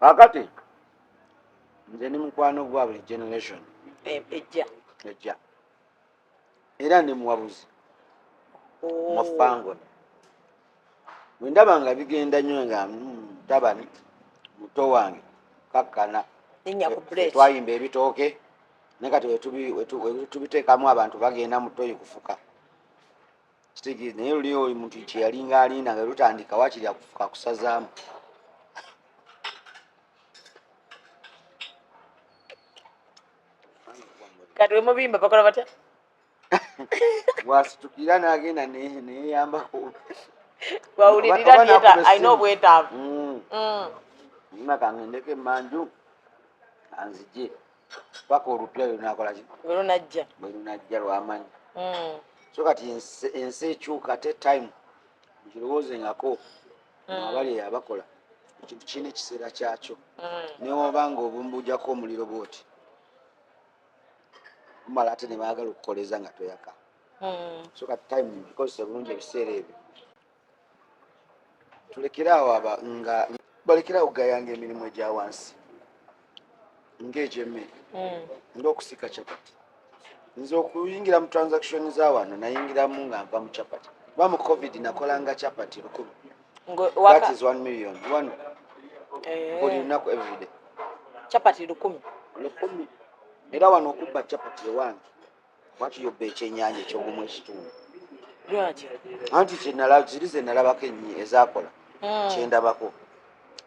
Akati nze ni mukwano gwa buli generation ejja era ndi muwabuzi mu fango bwe ndaba nga bigenda nnyo nga tabani muto wange kakkana twayimba ebitooke naye kati wetubiteekamu abantu bagenda mutoyi kufuka kitigi naye luli oyo muntu kyeyalinga alinda nga lutandika wakirya kufuka kusazaamu kati wemubimba bakola batya bwasitukira n'agenda neyeyambako wawulirira niyeta alina obwetaavu nakangendeko emmanju anzije paka olupya lunakolaki bwe lunajja lwamanyi so kati ensi ekyuka te time nkirowoozengako abali abakola ekintu kirina ekiseera kyakyo newoba nga obumbujjako omuliro bwoti mala ate nebaagala okukoleza nga toyaka so kati time bikozesa bulungi ebiseera ebyo tulekerawo nga balekerawo gayanga emirimu egya wansi ng'egyemmere ng'okusika capati nze okuyingira mu transaction za wano nayingiramu nga nva mu capati kuba mu covid nakolanga capati 1,000 that is 1 million one buli lunaku everyday capati 1,000 era wano okubba capati ewange wati yobba ekyenyanja ekyogumu ekitundu anti ziri ze nalabako ennyi ezakola kyendabako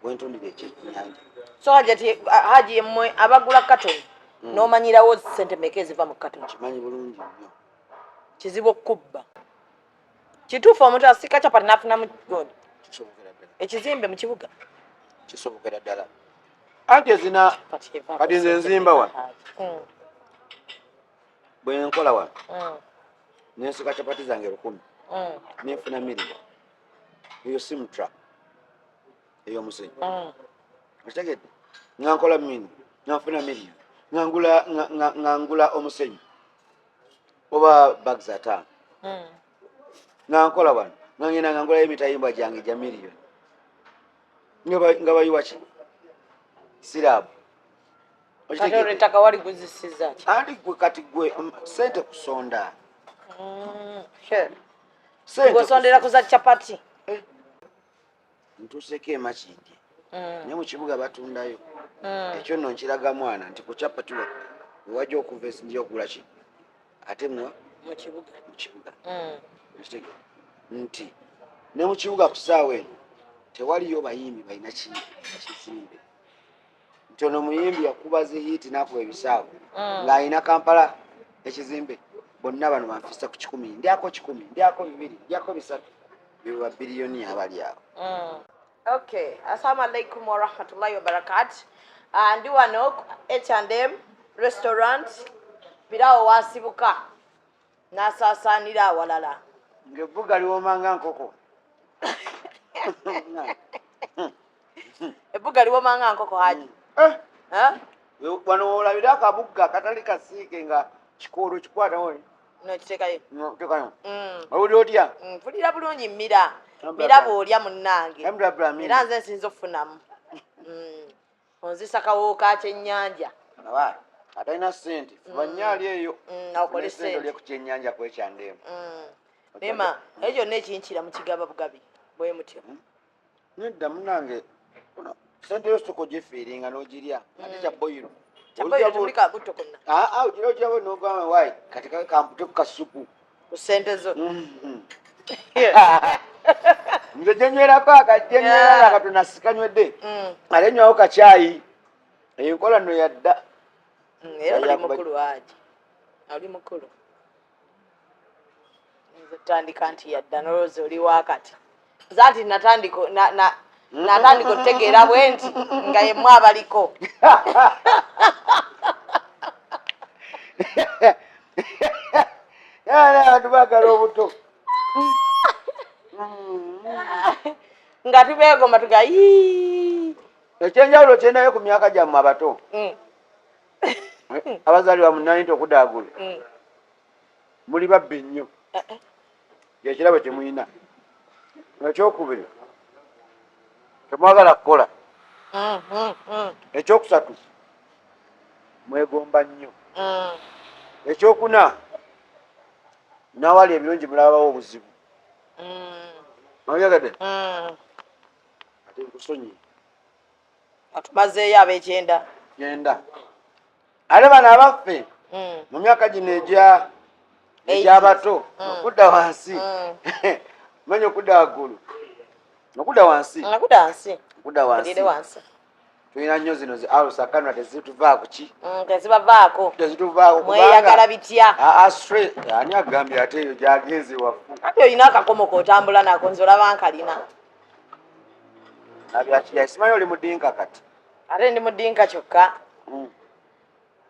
wentundira ekyenyanja so haji yemmwe abagula katoni n'omanyirawo sente meka eziva mu katoni kimanyi bulungi nnyo kizibu okubba kituufu omuntu asika capati n'afunamu gondi ekizimbe mu kibuga kisobokera ddala anti ezina kati nze nzimba wano bwe nkola wano nensika capati zange 1,000 nenfuna million eyo si mutra ey'omusenyu okitegedde nga nkola mini nga nfuna million nga ngula omusenyu oba bags 5 nga nkola wano nga ngenda nga ngulayo emitayimbwa gyange gya million nga bayiwa ki sirabu ettaka wali guzisiza andi gwe kati gwe sente kusonda ng'osondera kuza capati ntuuseko emakindi naye mu kibuga batundayo ekyo nno nkiraga mwana nti ku capati wewajja okuva esinja okugula ki ate muwa mu kibuga nti ne mu kibuga ku ssaawa eno tewaliyo bayimbi balina kizimbe nti ono muyimbi yakuba zihiiti nakuba ebisaawe ng'alina Kampala ekizimbe bonna bano banfisa ku 1,000 ndyako 1,000 ndyako 2 ndyako 3 biba biliyoni abali awo. Okay, assalamu alaikum wa rahmatullahi wa barakatuh. Ndi wano H&M restaurant birawo wasibuka nasasanira awalala ng'evvuga liwomanga nkoko ebbuga liwomanga nkoko haji wano olabira akabugga katali kasiike nga kikoolo kikwatawo nokiteekayo tekayo owuli otya mpulira bulungi mmira bw'olya munnange era nze nsinza okufunamu onzisa kawo ka kyennyanja atalina ssente fuba nnyaali eyo akole ssente olye ku kyennyanja ku H&M nema eyo gyonna ekinkira mu kigaba bugabi bwe mutyo nedda munnange ssente yosoko gifiiringa n'ogirya ate kya boyiro mulika butto konna ogira ogyabo n'ogamba wayi kati kampute ku kasupu ku ssente zo nze gyenywerako akajjenywera akatono sikanywedde ate nywawo kacyayi enkola nno yadda era oli mukulu waji oli mukulu nze tandika nti yadda nolowooza oli wakati nze ati natandika otegeera bwe nti nga yemu abaliko abantu baagala obuto nga tubeegomba tuga ekyenjawulo kyendayo ku myaka gyammwe abato abazaalibwa mu 90 okudaagula muli babbi nnyo gyekirabo kyemuyina ekyokubiri temwagala kukola ekyokusatu mwegomba nnyo ekyokuna nawali ebirungi mulabawo obuzibu oyagadde ate nkusonyi atumazeeyo ab'ekyenda genda ate bano abaffe mu myaka gino egy'abato okudda wansi manya okudda waggulu okudda wansi tulina nnyo zino zi alusakanwa tezituvaako ki tezituvaako mweyagala bitya ani agambye ate eyo gyagenze waffe ate olina akakomo k'otambula nako nze olaba nkalina nabyakiyai simanyi oli mudinka kati ate ndi mudinka kyokka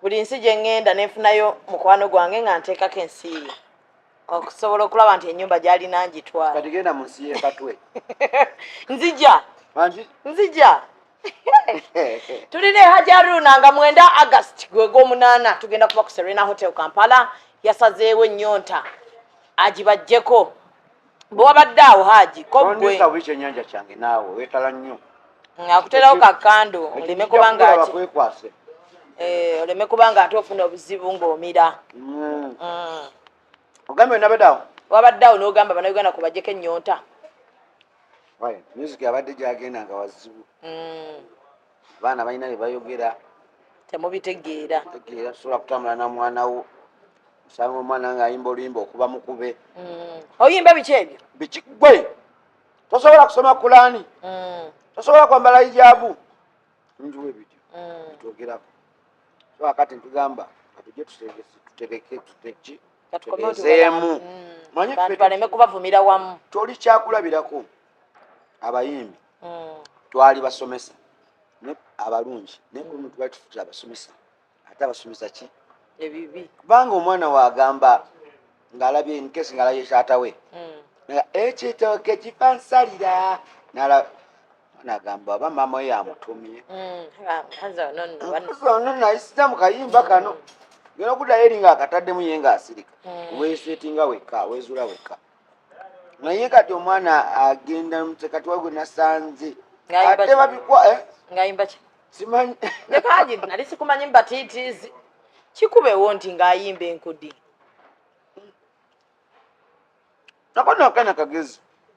buli nsi gye ŋŋenda neefunayo mukwano gwange nga nteekako ensiiyo okusobola okulaba nti ennyumba gy'alina ngitwala kati genda mu nsi y'ekatwe nzija tulina ehajaruna nga 9 August gwe gw'omunaana tugenda kuba ku Serena Hotel Kampala yasazeewo ennyonta agibajjeko bwe wabadde awo haji koggwe buli kyennyanja kyange naawe weetala nnyo akuterawo kakando oleme kubanga ate ofuna obuzibu ng'omira ogambye nabaddeawo wabadde awo n'ogamba bannayuganda kubajjeko ennyonta music abadde gyagenda nga wazibu abaana balina bye bayogera temubitegeera sobola kutambula na mwana wo osanga omwana ng'ayimba oluyimba okuba mukube oyimba biki ebyo bikigwe tosobola kusoma kulaani tosobola kwambala hijabu njiwa ebityo bitwogerako so akati ntugamba katujje tutegezeemu manyi baleme kubavumira wamu toli kyakulabirako abayimbi twali basomesa abalungi naye buli muntu bali tufuta abasomesa ate abasomesa ki ebibi kubanga omwana waagamba ng'alabye nkesi ng'alabye kyatawe ekitooke kifa nsalira nagamba oba maama we yamutumye ono nayisita mu kayimba kano gena okuddayo eri ng'akataddemu ye ng'asirika weesetinga wekka weezuula wekka naye kati omwana agenda kati wagwe nasanze ate babikwa ng'ayimba ki simanyi lekaji nali sikumanyi mbatiitiizi kikubeewo nti ng'ayimba enkudi nakonakana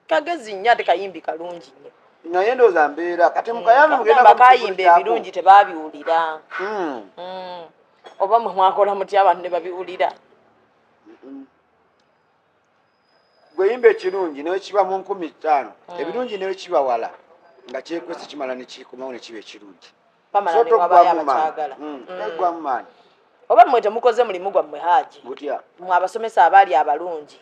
kagezi nnyo ate kayimbi kalungi nnyo naye ndowooza mbeera kati mukayambe mugenda kayimba ebirungi tebaabiwulira oba mwe mwakola muti abantu ne babiwulira gwe yimba ekirungi newe kiba mu 15 ebirungi newe kiba wala nga kyekwesi kimala ne kikomawo ne kiba ekirungi gwamu maanyi oba mmwe temukoze mulimu gwammwe haji gutya mmwe abasomesa abaali abalungi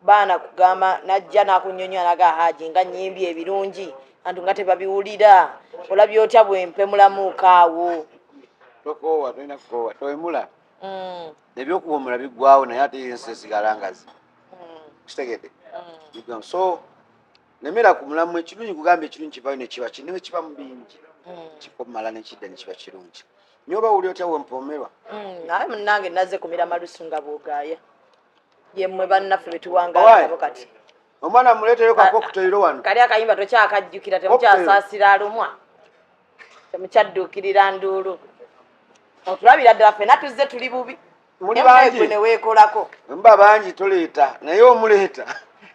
baana kugamba najja nakunyonyola naga haji nga nnyimbi ebirungi antu nga tebabiwulira olabye otya bwempe mulamuukaawo tokoowa tolina kukoowa toemula ebyokuwomula biggwawo naye ate yensi esigala ngazi kitegedde so nemera ku mulamu ekirungi kugamba ekirungi kivayo nekiba kinewe kiba mu bingi kikomala nekidda nekiba kirungi naye oba wuli otya wempoomerwa naye munnange nazze kumira malusu nga bwogaya yemmwe bannaffe betuwangaabo kati omwana muleeteyo kakokuteyiro wano kali akayimba tokyakajjukira temukyasaasira alumwa temukyadduukirira nduulu otulabira ddala ffenna tuzze tuli bubi muli neweekolako mba bangi toleeta naye omuleeta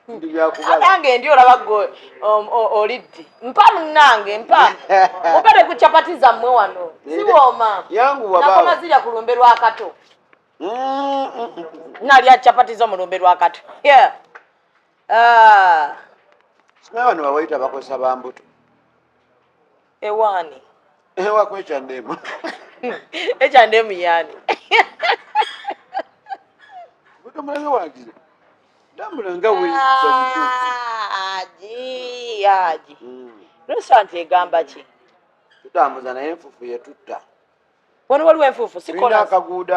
ndi byakubala nange ndi olaba gwe oliddi mpa munnange mpa mupate ku capati zammwe wano siwooma nakoma zirya ku lumbe lwakato nalya capati zo mu lumbe lwakato simanyi wano bawayita bakozesa bambuto ewaani ewako ekyandemu ekyandemu yani butomulange wagize tambulanga aji restaurant egamba ki tutambuza naye enfufu yetutta wano waliwo enfuufu sikola akaguudo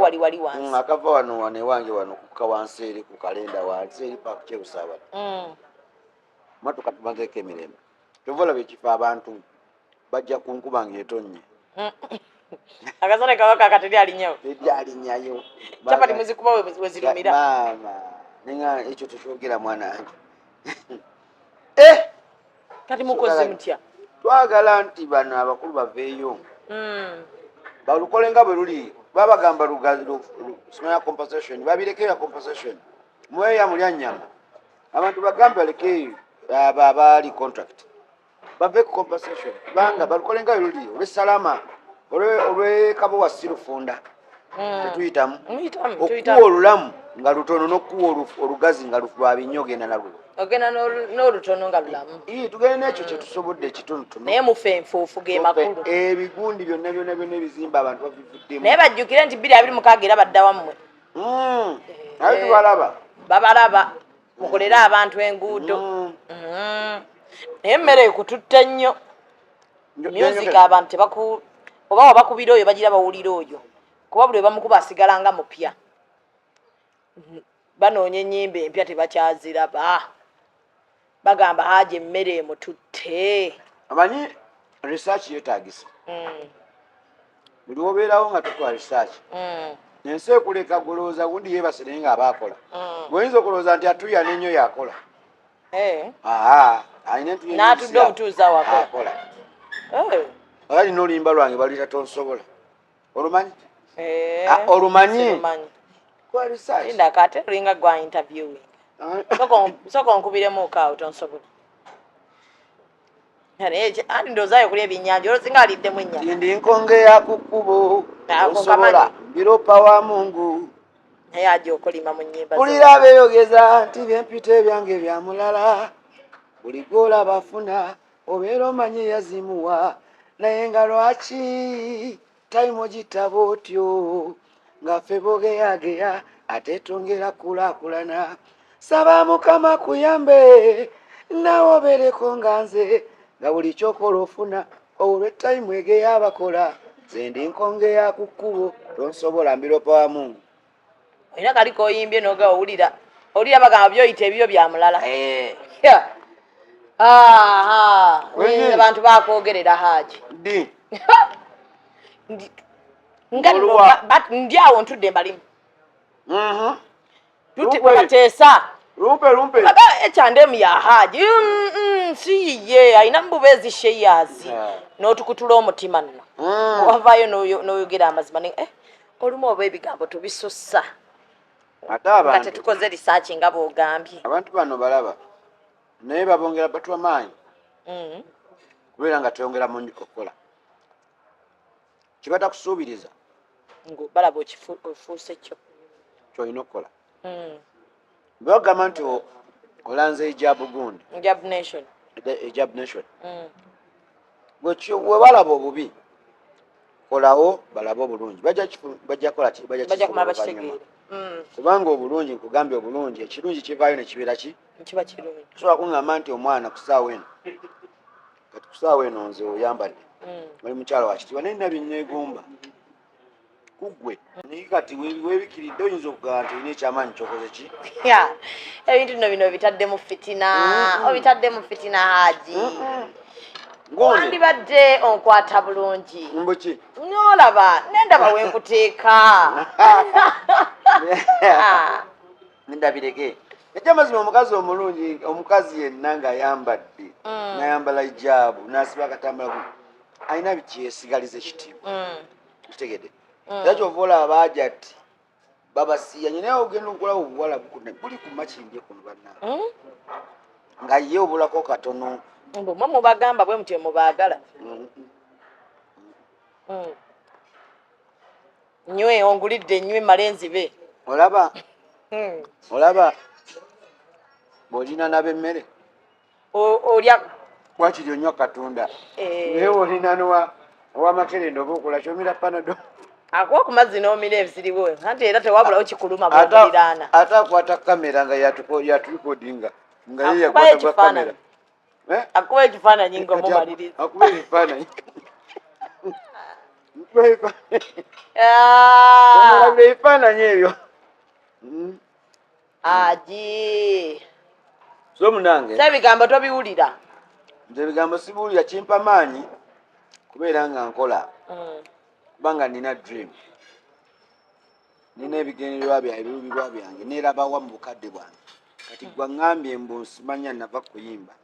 wali wansi akava wano ewange wano kuka wansi eri ku kalenda wansi eri paaku kyebusaabala matoka tumazeeko emirembe tovalaba ekifo abantu bajja kunkuba ng'etonnye akasana kabaka akateri alinyawo alinyayo capati muzikuba wezirumira maama nenga ekyo tekyogera mwana wange kati mukoze mutya twagala nti bano abakulu baveeyo balukole nga bwe luli babagamba simanya compensation babirekeyo ya compensation mweya mulya nnyama abantu bagambe baleke abali contract bave ku compensation kubanga balukole nga bwe luli olw'essalama olw'ekabo wa sirufunda tetuyitamu okuwa olulamu nga lutono n'okuwa olugazi nga lwa binnya ogenda nalwo ogenda n'olutono nga lulamu tugende n'ekyo kyetusobodde ekitonotono naye mufe enfuufu ge makulu ebigundi byonna ebizimba abantu babivuddemu naye bajjukire nti 2026 era badda wammwe naye tubalaba babalaba mukolere abantu enguudo naye emmere ekututte nnyo music abantu oba wabakubira oyo bagira bawulira oyo kuba buli bamukuba asigala nga mupya banoonya ennyimba empya tebakyaziraba bagamba haja emmere emututte amanyi research yeetagisa buli wobeerawo nga tukola research ensi ekuleka golooza gundi yeebase naye nga abaakola goyinza okulowooza nti atuyana ennyo yakola alina n'atudde obutuuza wakola alina oluyimba lwange baluyita tonsobola olumanyi olumanyi ndakate lulinga gwa interviewing soko nkubiremu awo tonsobola andi ndowoozayo kulya ebyennyanja olosinga aliddemu ennyama ndi nkonge ya ku kkubo tonsobola mbiropa wa mungu naye aja okolima mu nnyimba bulira beeyogeza nti byempita ebyange bya mulala buli goola bafuna obeera omanyi yazimuwa naye nga lwaki tayimu ogitaba otyo nga ffe bogeyageya ate tongera kulaakulana saba mukama kuyambe nawe obeereko nga nze nga buli kyokola ofuna olw'ettayimu egeya abakola ze ndi nkonge ya ku kkubo tonsobola mbiropa wa mungu olina kali koyimbye noga owulira bagamba byoyita ebyo bya mulala abantu bakwogerera haji ndi awo ntudde mbalimu bateesa lumpe ekyandemu ya haji siyiye ayina mububeezi sheyazi n'otukutula omutima nno wavaayo n'oyogera amazima olumu oba ebigambo tubisussa nga tetukoze risaaki nga bw'ogambye abantu bano balaba naye babongera batwa maanyi kubeera nga tweyongera mu okukola kibatakusuubiriza balaba ofuuse kyo kyolina okukola bagamba nti olanze ejabu gundi ejab nation bwe balaba obubi kolawo balabe obulungi bajja kukola bajja kumala bakitegeere kubanga obulungi nkugambye obulungi ekirungi kivaayo nekibeera kiba kirungi tusobola kuŋŋamba nti omwana ku ssaawa eno kati ku ssaawa eno nze oyambadde oli mukyalo wa kitiibwa naye nabye nneegomba kuggwe naye kati weebikiridde oyinza okugamba nti olina ekyamaanyi kyokoze ki ebintu bino bitadde mu fitina obitadde mu fitina haji wandibadde onkwata bulungi mbuki nolaba nendaba wenkuteeka ndabireke ekyamazima omukazi omulungi omukazi yenna ng'ayambadde n'ayambala ijaabu n'asiba akatambala alina bikyesigaliza ekitiibwa kitegedde era kyova olaba baaja ati babasiyanye naye ogenda okulaba obuwala buli ku makindye kuno bannaa nga ye obulako katono mwe mubagamba bwe mutyo mubaagala nywe ongulidde nywe malenzibe olaba bw'olina nab'emmere olya wakiri onywa katunda naye olina owamakerenda oba okola kyomira panado akuwa ku mazzi n'omira ebisiriwo anti era tewabulawo kikuluma bw'omuliraana ate akwata kamera nga yaturikodinga nga ye yakwata kamera akuba ekifaananyi ng'omumaliriza akuba ebifaananyi ebifaananyi ebyo aji so munange ebigambo tobiwulira nze ebigambo sibiwulira kimpa maanyi kubeera nga nkola kubanga nina dream nina ebigendererwa byange ebirubirwa byange neerabawa mu bukadde bwange kati gwe ŋŋambye mbu nsimanya nava kuyimba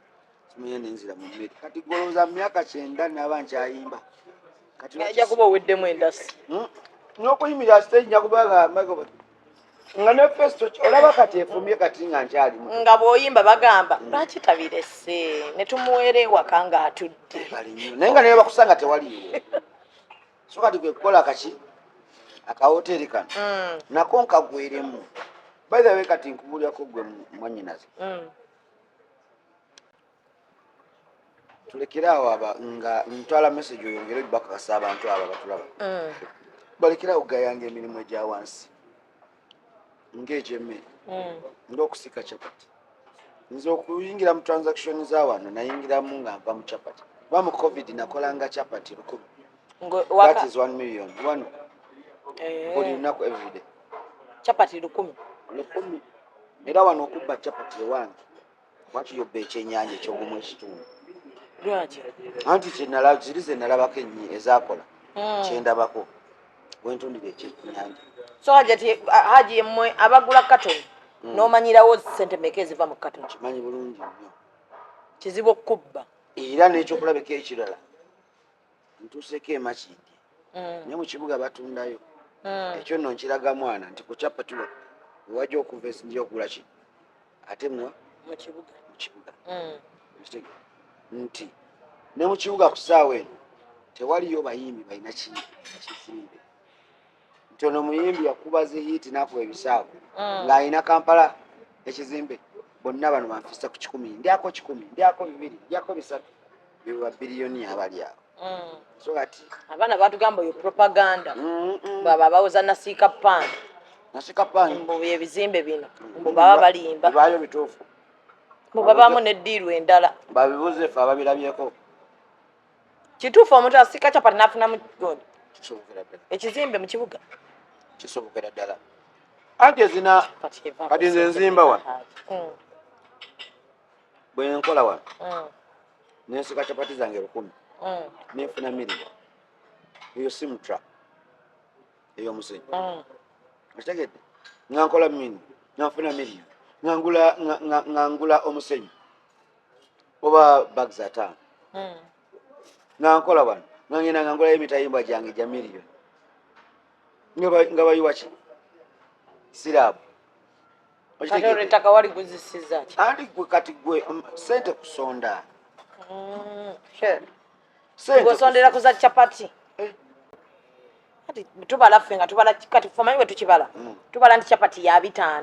simenye nenzira mu mmere kati golooza mu myaka 9 naba nkyayimba kati ajja kuba oweddemu endasi n'okuyimirira stage njakubaga nga ne festo olaba kati efumye kati nga nkyalimu nga bw'oyimba bagamba lwaki tabirese ne tumuweera ewaka nga atudde naye nga naye bakusanga tewaliiwo so kati kwe kukola akahoteri kano nako nkagweremu by the way kati nkubulyako gwe mwannyinaze tulekeraawo nga ntwala message oyongere bakakasa abantu abo batulaba balekerawo gayanga emirimu egya wansi ng'egyemmere ng'okusika capati nze okuyingira mu transaction za wano nayingiramu nga nva mu capati kuba mu covid nakolanga capati 1,000 that is 1 million wano buli lunaku everyday capati 1,000 era wano okubba capati ewange wati yobba ekyenyanja ekyogumu ekitundu lwaki anti ziri ze nalabako ennyi ezakola kyendabako wentundira ekyenyanja so haji yemmwe abagula katoni n'omanyirawo sente meka eziva mu katoni kimanyi bulungi nnyo kizibu okubba era n'ekyokulabeko ekirala ntuuseko emakindi naye mu kibuga batundayo ekyo nno nkiraga mwana nti ku capati wajja okuva esinja okugula ki ate mu kibuga nti ne mu kibuga ku ssaawa eno tewaliyo bayimbi balina kizimbe nti ono muyimbi yakubaza hiiti nakuba ebisaago ng'alina Kampala ekizimbe bonna bano banfisa ku 10 ndyako 10 ndyako 2 ndyako 3 biwa biliyoni abali awo so kati abaana batugamba oyo propaganda baba bawoza nasiika pandi mbu ebizimbe bino mbu baba balimba bayo bituufu mbu babaamu neddiiru endala babibuze ffe ababirabyeko kituufu omuntu asiika capati n'afunamu gondi ekizimbe mu kibuga kisobokera ddala anti ezina kati nze nzimba wano bwe nkola wano nensika capati zange 1,000 nenfuna million eyo si mutra ey'omusenyu okitegedde nga nkola mini nga nfuna million nga ngula omusenyu oba bags 5 nga nkola wano nga ngenda nga ngulayo emitayimba gyange gya million nga bayiwa ki sirabu kati olw'ettaka wali guzisiza ki anti gwe kati gwe sente kusonda ng'osondera kuza capati kati tubala ffe nga tubala kati fumanyi bwe tukibala tubala nti capati ya 5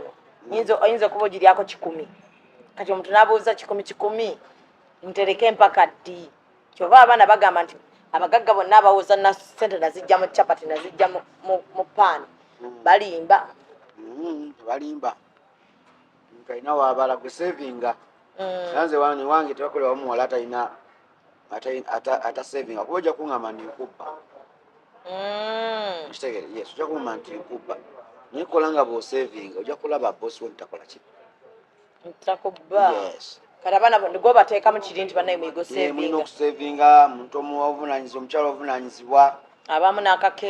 oyinza okuba ogiryako 10 kati omuntu n'abuuza 10 ntereke mpaka ddi kyova abaana bagamba nti abagagga bonna abawoza na sente nazijja mu capati nazijja mu paani balimba nkalina wabala gwe savinga nanze wange tebakolewa muwala atalina atasavinga kuba ojja kuŋŋamba nti nkubba kitegere yes ojja kuŋŋamba nti nkubba naye kola nga bw'osavinga ojja kulaba bosi wo ntakola ki ntakubba kati abaana go bateeka mu kiri nti bannaye muyigo mulina okusavinga muntu omukyalo ovunaanyizibwa abamu n'akake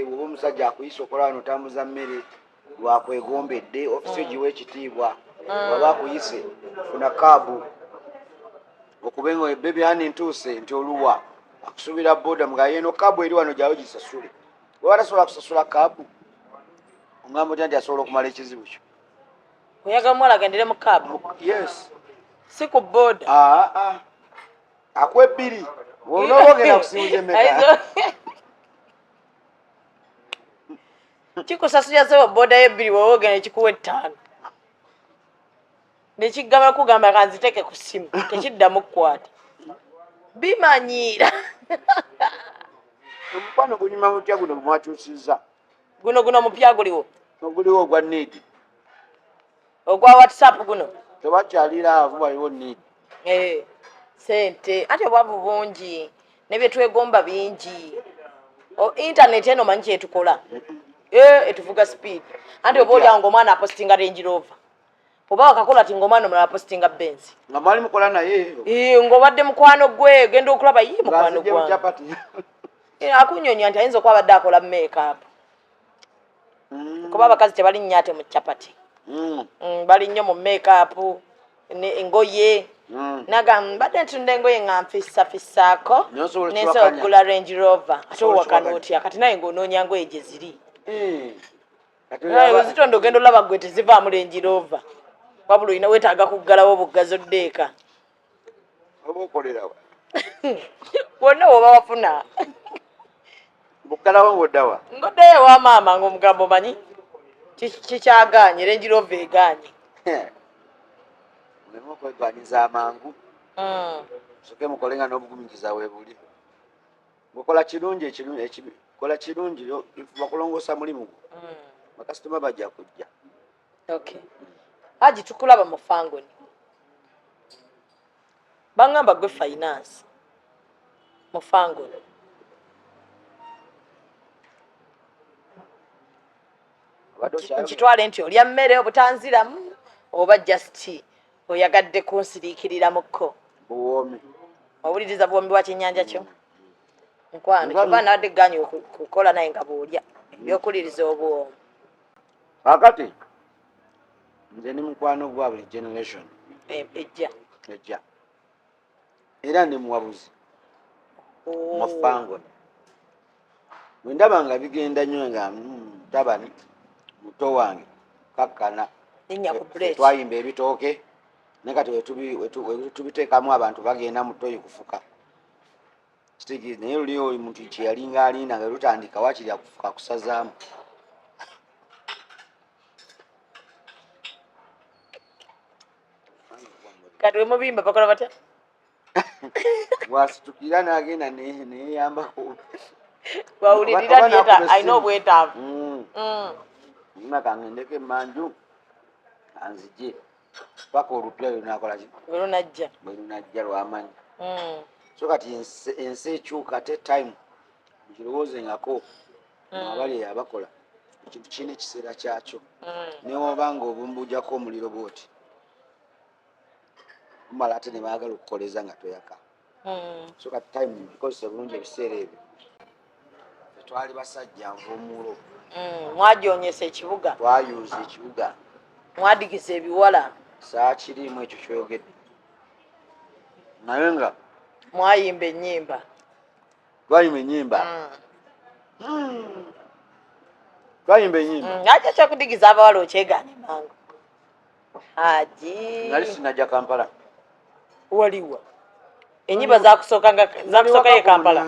oba omusajja akuyisa okola wano otambuza mmere lwakwegombedde ofisi ogiwa ekitiibwa waba akuyise funa kaabu okubenga bebi hani ntuuse nti oluwa akusuubira boda mga yeno kaabu eri wano gyalo gisasule waba tasobola kusasula kaabu ongamba otya nti asobola okumala ekizibu kyo oyaga muwala agendere mu kaabu yes si ku boda akw'ebbiri olwoba ogenda kusibuza emeka kikusasulira sebo boda y'ebbiri woba ogenda ekikuwa 5 nekigamba kugamba kanziteke ku ssimu tekiddamu kukwata bimanyiira omukwano gunyuma mutya guno mwakyusizza guno mupya guliwo ogwa need ogwa whatsapp guno tebakyalira avo waliwo need sente ate obwavu bungi nebyetwegomba bingi internet eno manyi kyetukola etuvuga speed anti oba olya ng'omwana apostinga Range Rover oba wakakola ti ng'omwana omulala apostinga Benz nga mwali mukola naye ng'obadde mukwano gwe genda okulaba ye mukwano gwange akunyonya nti ayinza okuba abadde akola makeup kuba abakazi tebali nnyo ate mu capati bali nnyo mu makeup engoye naga mbadde ntunda engoye nga nfissafissaako nensobola okugula Range Rover ate owakana otya kati naye ng'onoonya ngoye gye ziri zitonda ogenda olaba gwe tezivaamu Range Rover wabula olina weetaaga kuggalawo buggazo ddeeka oba okolerawa wonna woba wafuna buggalawo ng'oddawa ngoddeyo ewa maama ng'omugambo manyi kikyagaanye Range Rover egaanye muleme okwegaanyiza amangu soke mukolenga n'obugumikiza weebuli ngokola kirungi kola kirungi bakulongoosa mulimu bakasitoma bajja kujja Haji tukulaba mu Fangoni bangamba gwe finance mu Fangoni nkitwale nti olya mmere obutanziramu oba just oyagadde kunsiriikiriramuko buwoomi owuliriza buwoomi bwa kyennyanja kyo nkwano kyova nawadde ganye okukola naye nga bw'olya ebyokuliriza obuwoomi kakati nze ni mukwano gwa buli generation ejja era ne muwabuzi mu Fangoni bwe ndaba nga bigenda nnyo nga tabani muto wange kakkana twayimba ebitooke naye kati wetubiteekamu abantu bagenda mutoyi kufuka kitegeeza naye luli oyo muntu kye yalinga alinda nga lutandika wakirya kufuka kusazaamu kati wemubimba bakola batya bwasitukira n'agenda neyeyambako wawulirira alina obwetaavu maka ngendeko emmanju anzije paka olupya lunakolaki bwe lunajja lwamanyi so kati ensi ekyuka ate time nkirowoozengako abali abakola ekintu kirina ekiseera kyakyo newoba nga obumbujjako omuliro bwoti mumala ate ne baagala okukoleza nga toyaka so kati time bikozesa bulungi ebiseera ebyo twali basajja nvuumulo mwajonyesa ekibuga twayuuza ekibuga mwadigiza ebiwala saakiriimu ekyo kyoyogedde naye nga mwayimba ennyimba twayimba ennyimba twayimba ennyimba aja kyakudigiza abawala okyegaane mangu Haji nali sinajja Kampala waliwa ennyimba zakusooka ye Kampala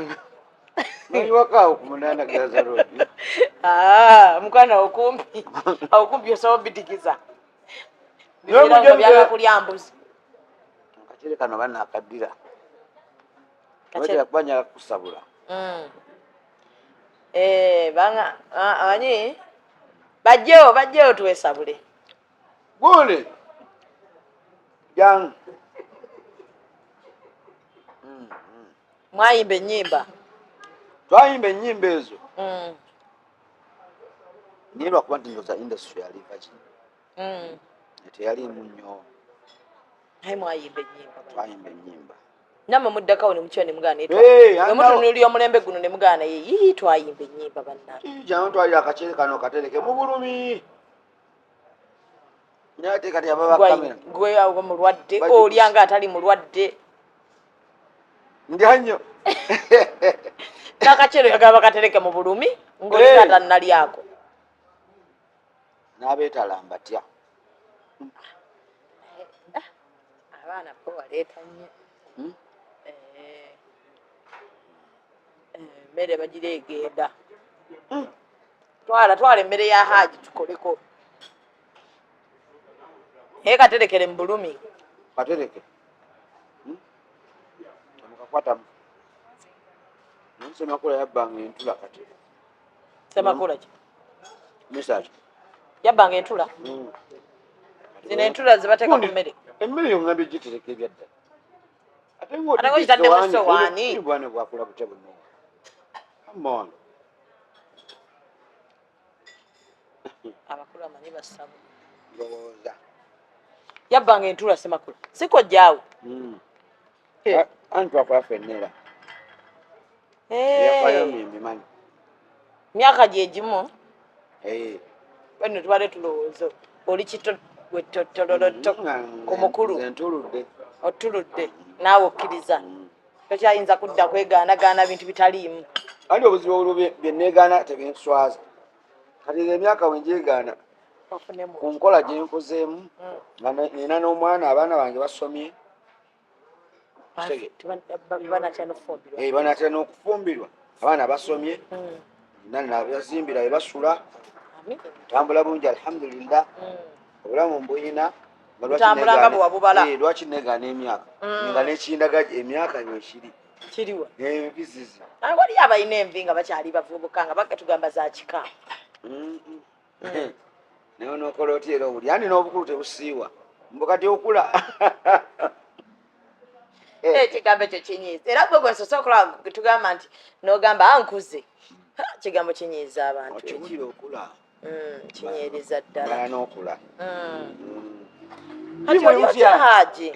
naliwakaawo ku Munanda Gaza Road mukwana okumpi osobola obidigiza bibeera nga byagakulya mbuzi akatire kano banaakaddira kuba nyala kusabula anyi bajjeyo tuwesabule gole jangu mwayimba ennyimba twayimba ennyimba ezo naye lwakuba nti nyoza industry yaliva kino teyalimu nnyo mwayimba ennyimba twayimba ennyimba namwe muddakawo ne mukiwa ne mugaana mutunulira omulembe guno ne mugaana ye twayimba ennyimba bannange twalira akacere kano katereke mu bulumi nate kati ababakamera gwe mulwadde olyanga atali mulwadde ndya nnyo n'akacero yagaba katereke mu bulumi ng'olina tannalyako n'abeetala mbatya abaana bo baleeta nnyo emmere bagira egenda twala emmere ya Haji tukoleko naye katerekere mu bulumi katereke amukakwatamu Semakula yabbanga entula kati Semakula ki message yabbanga entula zino entula zibateeka ku mmere emmere yonna bigitereka ebyadda ate ng'otaddemu sowaani bwana bwakula butya buno amon abakulu amanyi basabu ndowooza yabbanga entula Semakula sikojjaawo anti twakwaffe ennera yafayo mimimanyi myaka gyegimu bano tubale tulowooza oli kito wetotololotto ku mukulu ntuludde otuludde naawe okkiriza tokyayinza kudda kwegaanagaana bintu bitaliimu andi obuzibu obulwo byenneegaana tebinswaza kati emyaka wenjeegaana ku nkola gye nkozeemu nga nina n'omwana abaana bange basomye banatera n'okufumbirwa abaana basomye nina nabazimbira we basula ntambula bulungi alhamdulillah obulamu mbuyina lwaki negaana emyaka nga nekindaga emyaka wekiri kiriwa ebizizi waliyo abalina envi nga bakyali bavubuka nga bagatugamba za kika naye nokola oti era obuli andi n'obukulu tebusiiwa mbukati okula ekigambo ekyo kinyiiza era gwe gwensosa okulaba tugamba nti n'ogamba ankuze kigambo kinyiiza abantu okikira okula kinyereza ddala mala n'okula kati oli otya Haji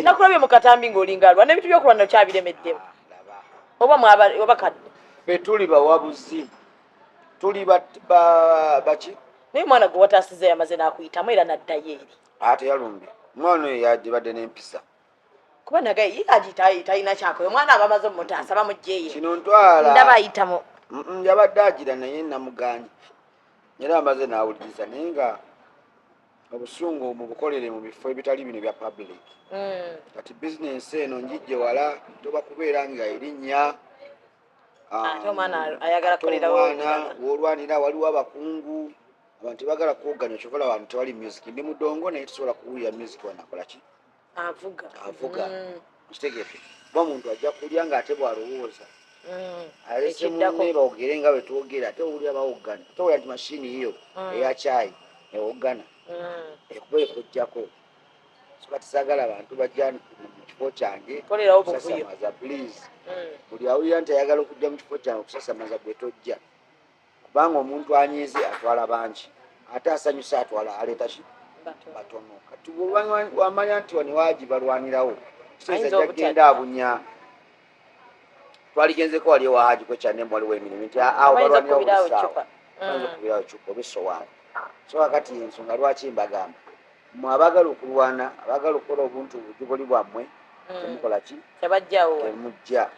nakulabye mu katambi ng'olinga alwa n'ebintu by'okulwa nokyabiremeddemu oba kadde fe tuli bawabuzi tuli baki naye omwana gwe wataasiza yamaze n'akuyitamu era n'addayo eri ate yalumbye omwana oyo yagibadde n'empisa kuba nagaye Haji talina kyakola omwana aba amaze omutaasa bamugjeeye kino ntwala ndaba ayitamu yabadde agira naye namuganye era amaze n'awuliriza naye nga obusungu mubukolere mu bifo ebitali bino bya public kati bizinensi eno njijje wala toba kubeera nga erinnya ate omwana ayagala kukolerawo wolwanira waliwo abakungu abantu bagala kuwoganya kyokola wantu tewali music ndi mudongo naye tusobola kuwulira music wanakola ki avuga kitegete kuba omuntu ajja kulya ng'ate bwalowooza alese munne bawogere nga bwe twogera ate owulira bawoggana ate owulira nti mashini iyo eya caayi ewoggana ekuba ekujjako kati saagala abantu bajja mu kifo kyange kusasamaza please buli awulira nti ayagala okujja mu kifo kyange okusasamaza gwe tojja kubanga omuntu anyiize atwala bangi ate asanyuse atwala aleeta ki batono kati wamanya nti wano Haji balwanirawo kiseza jagenda abunya twaligenzeko wali ewa Haji kwekyanemu waliwo emirimu nti awo balwanirawo bulisaawa ayinza okubirawo cupa oba essowaani so kakati ensonga lwaki mbagamba mmwe abaagala okulwana abaagala okukola obuntu obujubuli bwammwe temukola ki temujja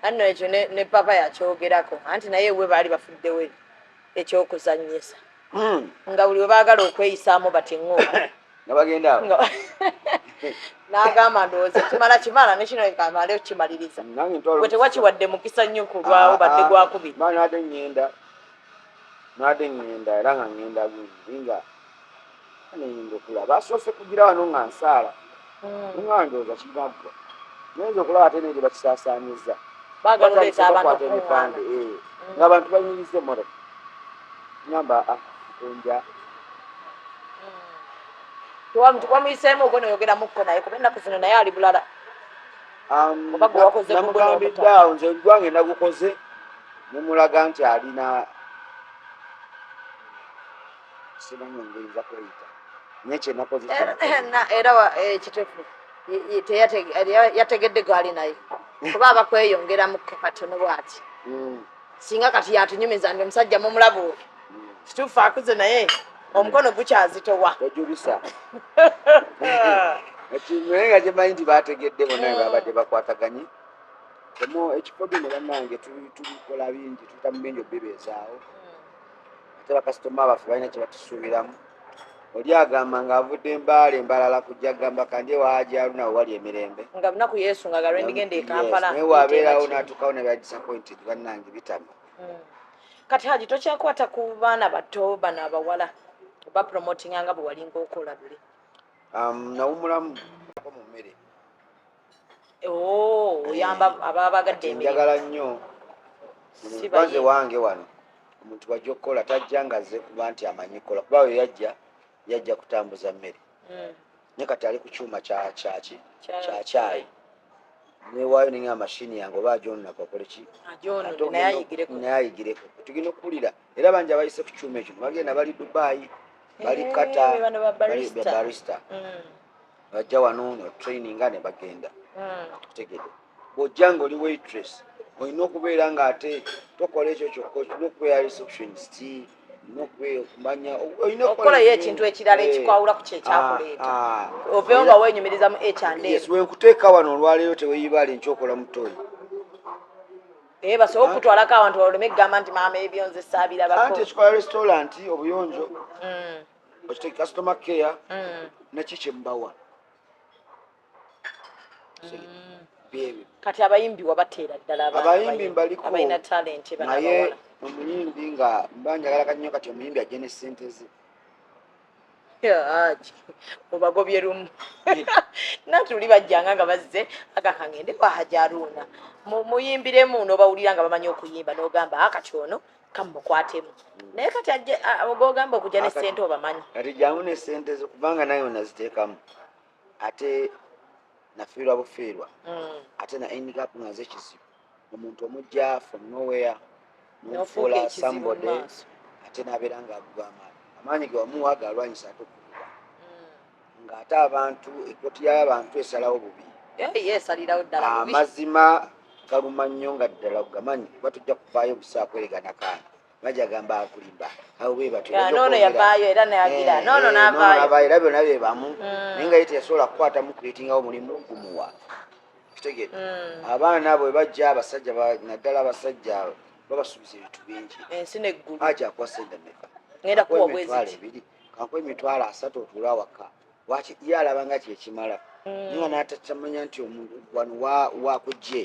anno ekyo ne papa yakyogerako anti naye we baali bafuddewo ekyokuzannyisa nga buli we baagala okweyisaamu bati ŋŋo nabagenda awo n'agamba ndowooza kimala nekino kamale okimaliriza bwe tewakiwadde mukisa nnyo ku lwawo badde gwakubiri naade ŋŋenda era nga ŋŋenda nga neyinza okulaba basoose kugira wano nga nsaala nga ndowooza kigagwa nayinza okulaba ate negye bakisaasaanyiza bakwata emipande ng'abantu banyiriza emmotoka ngamba nkonja wamuyiseemu ogwo noyogeramukko naye kuba ennaku zino naye ali bulala oba gwe wakoze namugambidde awo nze gwange nagukoze nemulaga nti alina simanyi ngerinza kweyita naye kyenakoze era ekitefu yategedde gaali naye kuba abakweyongeramukko katono bwati singa kati yatunyumiza ndi omusajja mumulaba oyo kituufu akuze naye omukono gukyazitowa tojubisa naye nga gyemanyi nti bategedde bonna babadde bakwataganye omu ekifo bino bannange tulikola bingi tuyita mu bingi obibeezaawo ate bakasitoma baffe balina kye batusuubiramu oli agamba ng'avudde embalala kujja gamba kandi ewa Haji Haruna we wali emirembe nga lunaku yeesungaga lwendigenda e Kampala naye wabeerawo n'atuukawo ne bya disappointed bannange bitama kati Haji tokyakwata ku baana bato bano abawala oba promotinga nga bwe walinga okola luli nawumulamu mu mmere oyamba ababa bagadde emirimu njagala nnyo mubanze wange wano omuntu wajja okukola tajja nga azze kuba nti amanyi kola kuba we yajja kutambuza mmere naye kati ali ku kyuma kya caayi newaayo ninga amashini yange oba ajononako akole ki naye ayigireko tugenda okuwulira era bangi abayise ku kyuma ekyo bagenda bali Dubai bali Qatar bali barista bajja wano ne traininga ne bagenda kutegede bw'ojja nga oli waitress olina okubeera nga ate tokola ekyo kyokka olina okubeera receptionist okumanya okukolayo ekintu ekirala ekikwawula ku kyekyakuleeta oveewo nga weenyumiriza mu H&M. wenkuteeka wano olwaleero teweeyibaale nkyokola mutoyi basobola okutwalako abantu baleme kugamba nti maama ebyo nze saabirabako. anti ekikola restaurant obuyonjo okiteki customer care nakyo kyembawa kati abayimbi wabateera ddala abayimbi mbaliko abalina talenti naye omuyimbi nga mba njagala kannyo kati omuyimbi ajje ne ssente ze obagobye lumu natuli bajjanga nga bazze agakangende kwa Hajaruuna muyimbiremu n'obawulira nga bamanyi okuyimba n'ogamba kati ono kamukwatemu naye kati ajje ogogamba okujja ne ssente obamanyi kati jangu ne ssente ze kubanga naye onaziteekamu ate nafiirwa bufiirwa ate na endicap nga ze kizibu omuntu omujja from nowhere nofuula somebody ate nabeera nga aguga amaanyi ge wamuwa galwanyisa ate okuguba ng'ate abantu ekoti y'abantu esalawo bubi esalirawo ddala amazima galuma nnyo nga ddala gamanyi kuba tujja kuvaayo busaa kweregana kaana bajja gamba akulimba awo bwe batnono yavaayo era nayagira nono n'avaayo era byonna bye bamu naye nga ye teyasobola kukwata mu kuleetingawo mulimu gumuwa kitegedde abaana abo bwe bajja abasajja naddala abasajja babasuubiza ebintu bingi ensi neggulu aja akuwa sente mmeka ngenda kuwa emitwalo ebiri kankuwa emitwalo 3 otuula waka waki ye alaba nga kyekimala naye nga n'atakyamanya nti omuntu wano wakujje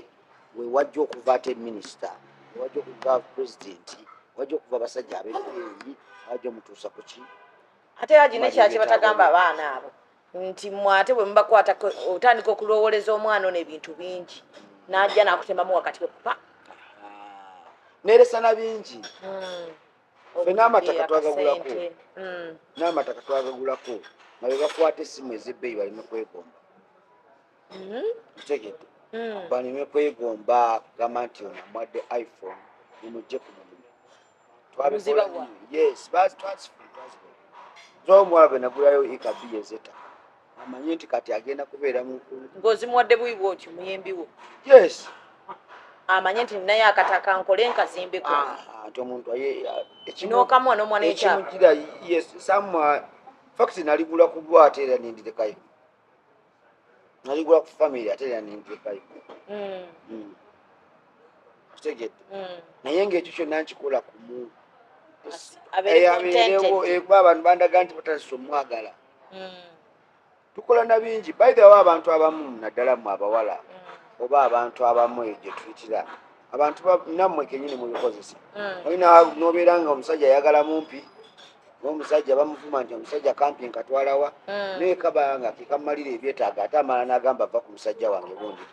we wajja okuva ate minisita wajja okuva pulezidenti wajja okuva abasajja ab'ebbeeyi wajja omutuusa ku ki ate yagina ekyaki batagamba abaana abo nti mwate bwe mubakwata otandika okulowooleza omwana ono ebintu bingi n'ajja n'akutemamu wakati wekupa neresa na bingi ffe n'amataka twagagulako n'amataka twagagulako nga bwe bakwata essimu ez'ebbeeyi baleme kwegomba kitegedde baleme kwegomba kugamba nti ono amwadde iPhone nimujje ku mulimu omuwala bwe nagulayo ekabi ezeta amanye nti kati agenda kubeera mu ng'ozimuwadde buyibu otyo muyimbi wo yes amanye nti naye akataka nkole nkazimbeko nti omuntu n'okamuwa n'omwana ekyapa ekimugira yes samwa fact naligula ku bwa ate era nindirekayo naligula ku family ate era nindirekayo kitegedde naye ng'ekyo kyonna nkikola ku muntu abeerewo ekuba abantu bandaga nti batazisa omwagala tukola na bingi by the way abantu abamu naddala mu abawala oba abantu abamu gye tuyitira abantu nammwe kenyini mubikozesa olina nobeera nga omusajja ayagala mumpi omusajja bamuvuma nti omusajja kampi nkatwalawa naye kaba nga kekamalira ebyetaaga ate amala n'agamba ava ku musajja wange bundi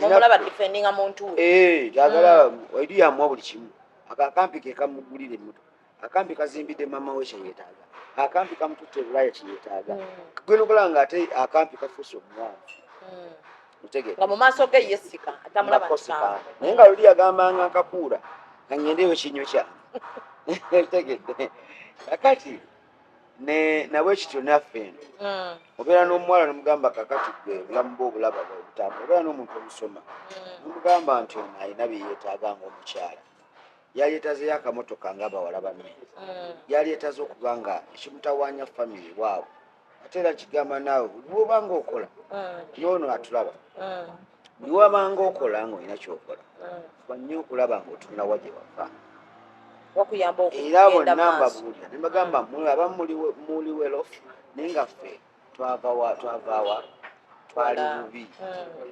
omulaba defendinga muntu kyagala eri yamuwa buli kimu akampi ke kamugulira emmotoka akampi kazimbidde mama we kyeyetaaga akampi kamututte bulaya kyeyetaaga gwena okola nga ate akampi kafuuse omuwanvu nga mu maaso ge yesika atamulaba naye nga luli yagambanga nkakuula kangendeyo kinyo kyange tegedde kakati nabwe kityo naffe eno obeera n'omuwala nomugamba kakati gwe obulamu bwe obulaba bwebutambula obeera n'omuntu omusoma nomugamba nti ono alina byeyeetaaga ngaomukyala yaleetazeyo akamotoka ngaabawala banne yaleetaze okuba nga ekimutawaanya famire waabwe ate era kigamba naawe buli bwobanga okola noono atulaba buli wabanga okola ngaolina kyokola fuba nnyo okulaba ngaotunulawa gye wava era bonna mbabuulira ne mbagamba abamu muli welofu naye nga ffe twavaawa twali bubi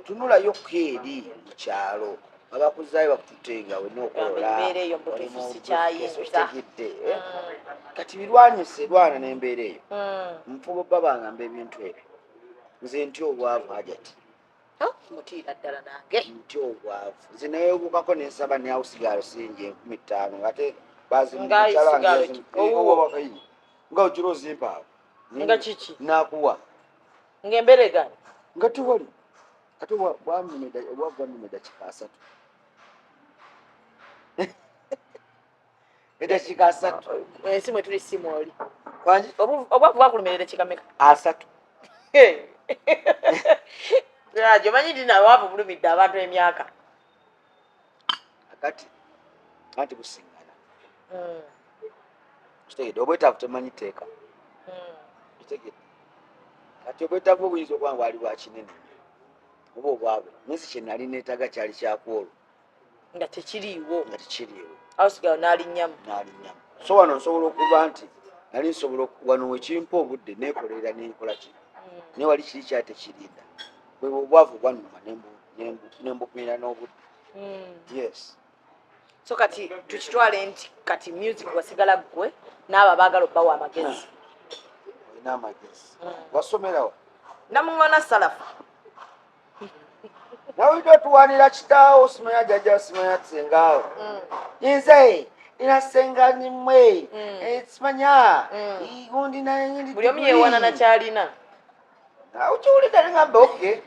tunulayo ko eri mu kyalo abakuzaayo bakututte nga wenna okolola kati birwanyise lwana n'embeera eyo nfuba obba bangamba ebintu ebyo nze ntya obwavu hajati mutiira ddala nange ntya obwavu nze nayegukako nensaba ne awusigalo singi 5,000 ate bazimukyalangewabakayi nga ogira ozimpaawo nga kiki nakuwa ng'emberegani nga tewali ate obwagwanuma eddakiika 3 eddakiika 3 ensi mwe tuli simu oli kwanji obwavu bwakulumirira kikameka 3 gyo manyi nti nabwavu bulumidde abantu emyaka kakati anti busingana kitegedde obwetaavu temanyi teeka kitegedde kati obwetaavu obuyinza okuba nga wali bwakinene oba obwabe nesi kyenali neetaga kyali kyakwolwo nga tekiriiwo awo sigala n'alinnyamu so wano nsobola okuba nti nali nsobola wano wekimpa obudde nekolerera nenkola ki naye wali kiri kyatekirinda bwe obwavu bwanuma nembupira n'obudde yes so kati tukitwale nti kati music wasigala gwe n'abo abaagala obbawo amagezi olina amagezi wasomerawo namuŋŋona salafu nawe totuwanira kitaawo simanya jjajja simanya kisengaawo nze inasenga nimwe simanya gundi buli omu yeewana nakyalina ukiwulidde nengamba oke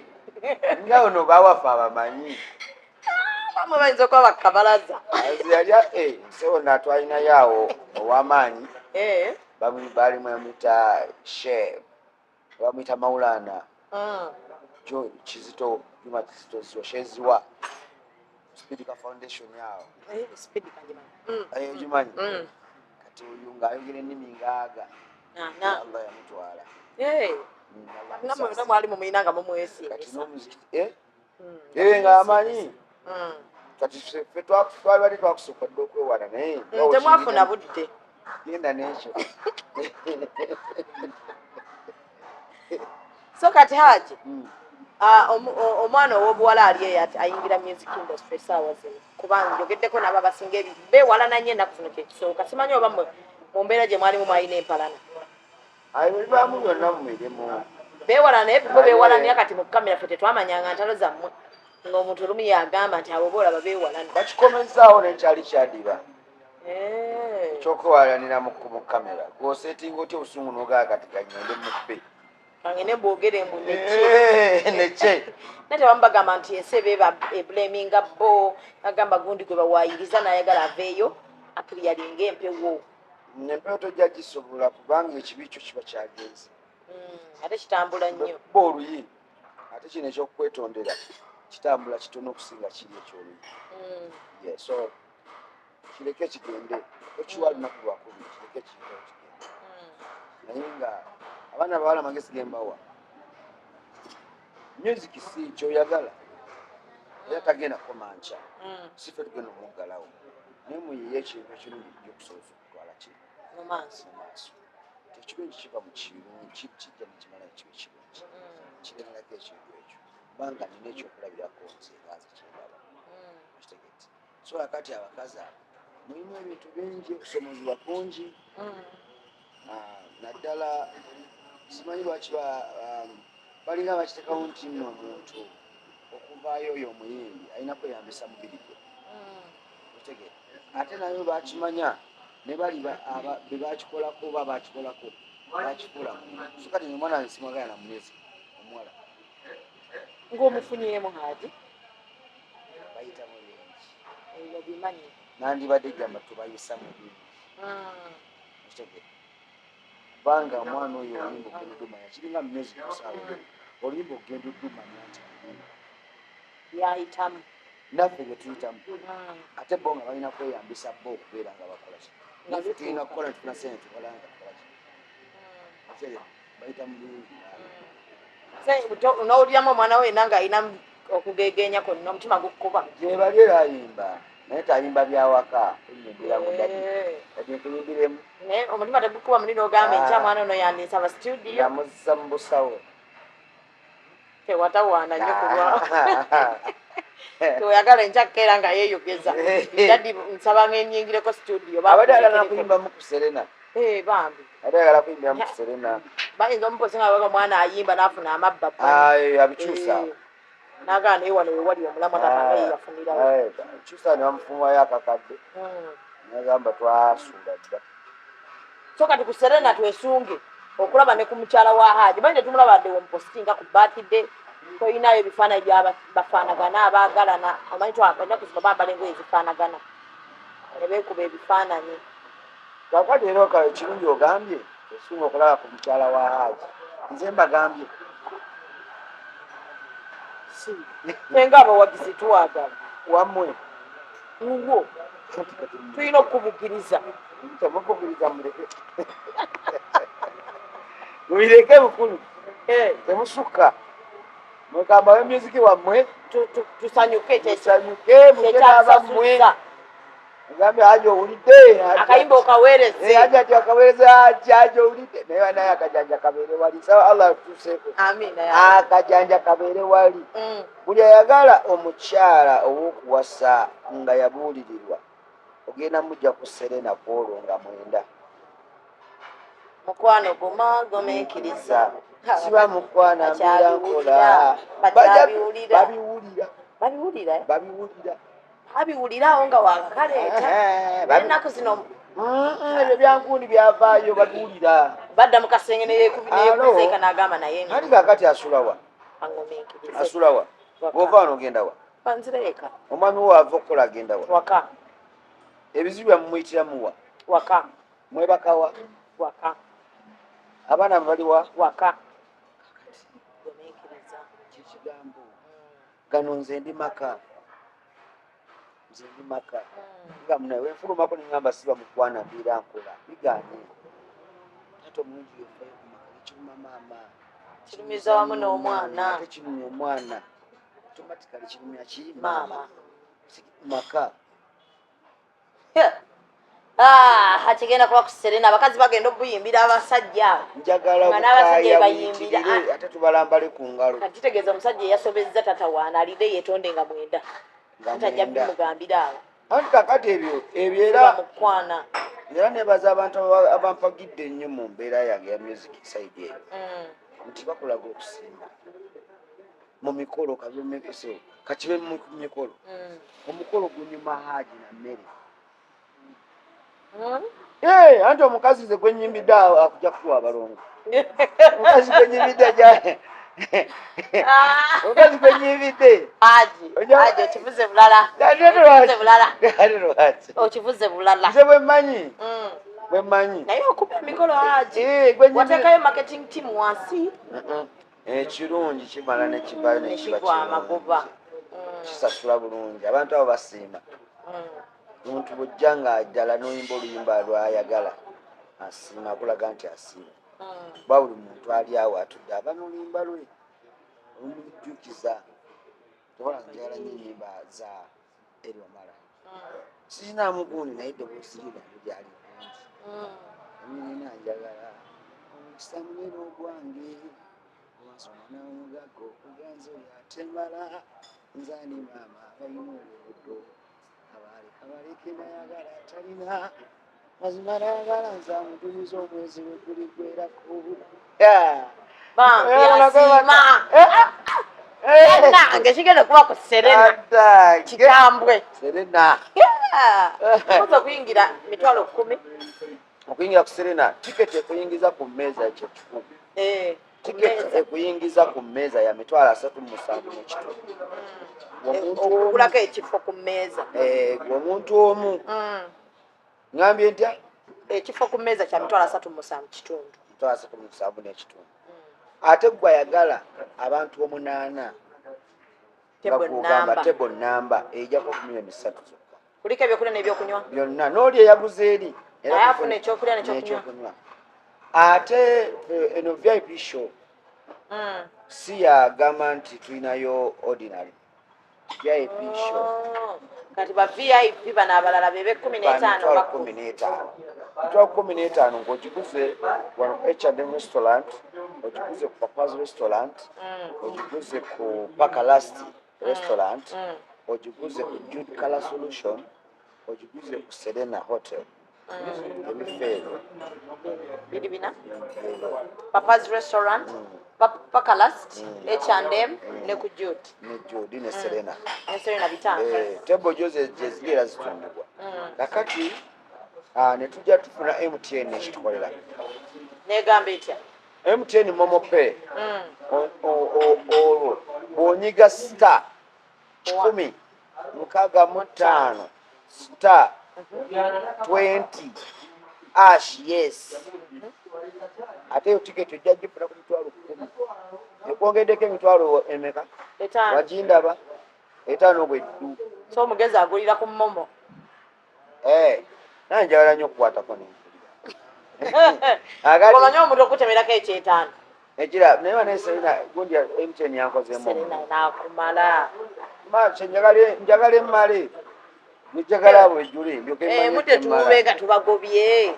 nga ono bawafe abamanyi bamwe bayinza okuba bakkabalaza yalya nsewo natwalinayo awo ow'amaanyi balimu amwita sheb bamwita maulana Kizito Juma Kizito Sosheziwa Speedica Foundation yao Jumanyi kati uyu ngayogera ennimi ngaaga Allah yamutwala namwe mwalimu muyina nga mumwesi kati n'omuziki nga amanyi kati ffe twali twakusookodde okwewana naye temwafuna budde genda n'ekyo so kati Haji omwana ow'obuwala ali eyo ayingira music industry essaawa zino kubanga njogeddeko nabo abasinga beewalana nnyo ennaku zino kyekisooka simanyi oba mu mbeera gye mwalimu mwalina empalana bibaamu byonna mu mirimu beewalana naye bo beewalanira kati mu kamera ffe tetwamanyanga ntalo zammwe ng'omuntu olumu yagamba nti abo boolaba beewalana bakikomezaawo nekyali kyadiba ekyokuwalanira mu kamera gwoseetinga otya obusungu n'ogaa kati kanyende mubbe kangene bwogere mbu nece nate bamubagamba nti ensebe ebulaminga bo agamba gundi gwe bawaayiriza n'ayagala aveeyo akiriyalinga empewo empewo tojja gisobola kubanga ekibi kyo kiba kyagenze ate kitambula nnyo ba oluyi ate kino ekyokukwetondera kitambula kitono okusinga kiri ekyoluyi so kireke kigende okiwa lunaku lwakubiri kireke kigende naye nga abaana bawala amagezi gembawa music si kyoyagala era tagenda kumanca sife tugenda omuggalawo naye muyiye ekintu ekirungi ekyokusobozesa okutwala kiri mu maaso ekirungi kiva mu kirungi kijja nekimala ekiba ekirungi kiremerako ekintu ekyo kubanga nina ekyokulabirako nze ngaze kyendaba kitegete so akati abakazi abo mulimu ebintu bingi okusomozebwa kungi naddala simanyi lwaki balinga bakitekawo nti nno omuntu okuvaayo oyo omuyimbi alina kweyambisa mubiri gwe otegere ate nayo bakimanya ne bali bebakikolako oba bakikolako bakifuula so kati omwana nsimwagala na munezi omuwala ng'omufunyemu Haji bayitamu bingi obimanyi nandibadde gamba tubayisa mu bingi otegere kubanga omwana oyo oluyimba ogenda oddumanya kiringa mumezi kusaawa oluyimba ogenda oddumanya nti yayitamu naffe bwe tuyitamu ate bo nga balina kweyambisa bo okubeera nga bakola ki naffe tulina kukola netufuna sente tukola nga tukola ki bayita mu bingi n'owuliramu omwana we yenna ng'alina okugegenya kwonna omutima gukuba gyebali era ayimba naye tayimba byawaka enyimbira mudadi ati nkuyimbiremu naye omutima tegukuba muli n'ogamba enkya mwana ono yandinsaba studio yamuzisa mu busawo tewatawaana nnyo kulwa teoyagala enkya kukeera nga yeeyogeza dadi nsaba ng'enyingireko studio abadde ayagala kuyimbamu ku Serena bambi abadde ayagala kuyimbamu ku Serena bayinza omupozi nga baga omwana ayimba n'afuna amabba abikyusa n'agala naye wano wewali omulamu atakanga yeyafunirawo kyusa ne bamufumayo akakadde nagamba twasuula dda so kati ku Serena twesunge okulaba ne ku mukyala wa Haji bali tetumulabadde womupositinga ku batidde toyinayo ebifaananyi byabafaanagana abaagalana omanyi twaganya kuziba bambala engoye zifaanagana ne beekuba ebifaananyi kakati era ekirungi ogambye esunga okulaba ku mukyala wa Haji nze mbagambye enga abawagizi tuwagala wammwe Uwo tulina okubukiriza temukubiriza muleke mubireke bukulu temusukka mwekambawo emyuziki wammwe tusanyuke tusanyuke mugenabammwe ngambe haja owulidde akayimba okaweereze haja ati akaweereze haja owulidde naye akajanja kabeere wali sawa Allah atuseeko akajanja kabeere wali buli ayagala omukyala ow'okuwasa nga yabuulirirwa ogenda mujja ku Serena kwolwo nga mwenda mukwano gumagumiikiriza siba mukwana mbeera nkola babiwulira babiwulirawo nga wakakaleeta ennaku zino ebyo byankundi byavaayo babiwulira badda mu kasenge neyekubizeeka n'agamba naye ati kakati asulawa asulawa bw'ova wano ogenda wa banzireeka omwami wo ava okukola agenda wa waka ebizibu byamumuyitiramuwa waka mwebakawa waka abaana baliwa waka kikigambo gano nze ndi maka nga munawe wenfulumako neŋŋamba siba mukwana mbiira nkola bigaanye ate omulungi yofayo kumaka nekiruma maama kirumiza wamu n'omwana ate kirumya omwana automatically kirumya ki maama maka kigenda kuba ku Serena abakazi bagenda obuyimbira abasajja njagala n'abasajja bayimbira ate tubalambale ku ngalo kitegeeza omusajja eyasobezza tatawaana alide yetonde nga mwenda ntajja bimugambira awo anti kakati ebyo era mukwana era nebaza abantu abampagidde ennyo mu mbeera yange ya music side eyo nti bakulaga okusinga mu mikolo kabyomekeso kakibe mu mikolo omukolo gunyuma haji na mmere anti omukazi ze gwenyimbidde akuja kuwa abalongo omukazi gwenyimbidde omukazi gwenyimbidde okivuze bulala okivuze bulala nze bwemmanyi naye okuba emikolo haji wateekayo marketing team wansi ekirungi kimala nekivaayo nekigwa amagoba kisasula bulungi abantu abo basiima omuntu bwojja ng'ajjala n'oyimba oluyimba lwayagala asiima akulaga nti asiima kuba buli muntu ali awo atudde aba n'oluyimba lwe olumujjukiza tobola njagala nnyo ennyimba za Eriomala sirinaamu gundi naye eddoboozi lyali bulungi nina njagala omukisa munene ogwange wansoma n'omugago okuganza oyo atemala nzaani maama abalina olubuto abaleka nayagala atalina mazima nayagala nzamujuliza omwezi we guli gwerako nange kigenda kuba ku Serena kitambwe Serena oza okuyingira mitwalo 10 okuyingira ku Serena tiketi ekuyingiza ku mmeeza ekyo 10 tiketi ekuyingiza ku mmeeza ya mitwalo 37.5 okugulako ekifo ku mmeeza omuntu omu ngambye ntya ekifo ku mmeeza kya mitwalo 37.5 ate gwe ayagala abantu 8 table namba ejjako ku million 3 zokka kuliko ebyokulya n'ebyokunywa byonna n'oli eyaguze eri naye afuna ekyokulya n'ekyokunywa ate eno VIP show si yagamba nti tulinayo ordinary VIP show kati ba VIP bano abalala bebe 15 15 ng'ogiguze wano H&M restaurant ogiguze ku Papa's restaurant ogiguze ku Pakalast restaurant ogiguze ku Jude Color Solution ogiguze ku Serena Hotel ebifeero biri bina Papa's restaurant Pakalast H&M ne ku Jude ne Serena bitano table joze jezigera zitundibwa kakati ne tujja tufuna MTN ekitukolera negamba etya MTN Momo Pay olwo bw'onyiga star 165 star 20 ash yes ate yo tiketi ojja gifuna ku mitwalo 10 ekwongeddeko emitwalo emeka wagindaba 5 bweddu so omugezi agulira ku momo naye njagala nnyo okukwatako omanyi omuntu okutemerako ekyetaano ekira naye baneserina gundi MTN yankozeemu nakumala njagala emmale njagala bwejjule mudde tubenga tubagobye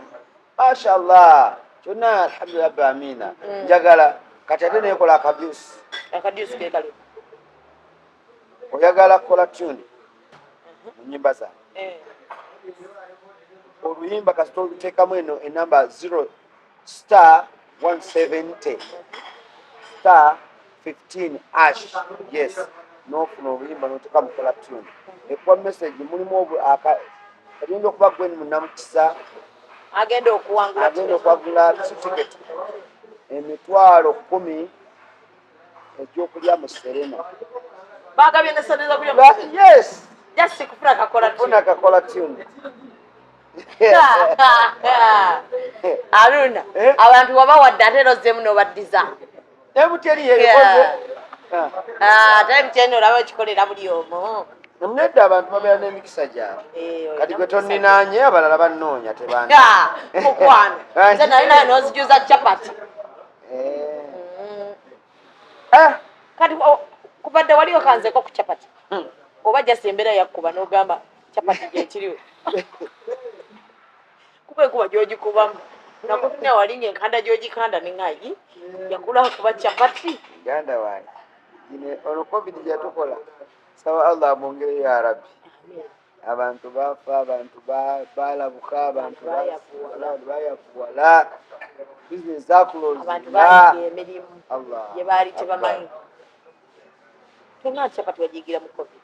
mashallah kyonna alhamdulillah rabbil amina njagala kati ate nekola akabyusi kekali oyagala kukola tune mu nnyimba zange oluyimba kasita oluteekamu eno enamba 0 star 170 star 15 ash yes nofuna oluyimba noteeka mukola tune ekuwa message mulimu ayinza okuba gweni munamukisa agenda okuwangula certificate emitwalo 10 egyokulya mu Serena bagabye nesoneza kulya yes just kufuna kakola tune Aruna abantu wabawadde ate nozzemu n'obaddiza MTN yerikoze ate MTN olaba ekikolera buli omu nedda abantu babeera n'emikisa gyabwe kati gwe tonninaanye abalala bannoonya mukwano nze naye naye n'ozijuza capati kati kubadde wali okanzeko ku capati oba jasi embeera yakkuba n'ogamba capati gyekiriwo kuba enkuba gy'ogikubamu nakutunya walinga enkanda gy'ogikanda neŋŋayi yakulaho kuba capati ganda wange ono covid gyatukola sawa allah amwongere ya rabbi abantu bafa abantu balabuka abantu bayafuwala bizinesi abantu bayiga emirimu Allah gye baali tebamanyi tonna capati wagiyigira mu covid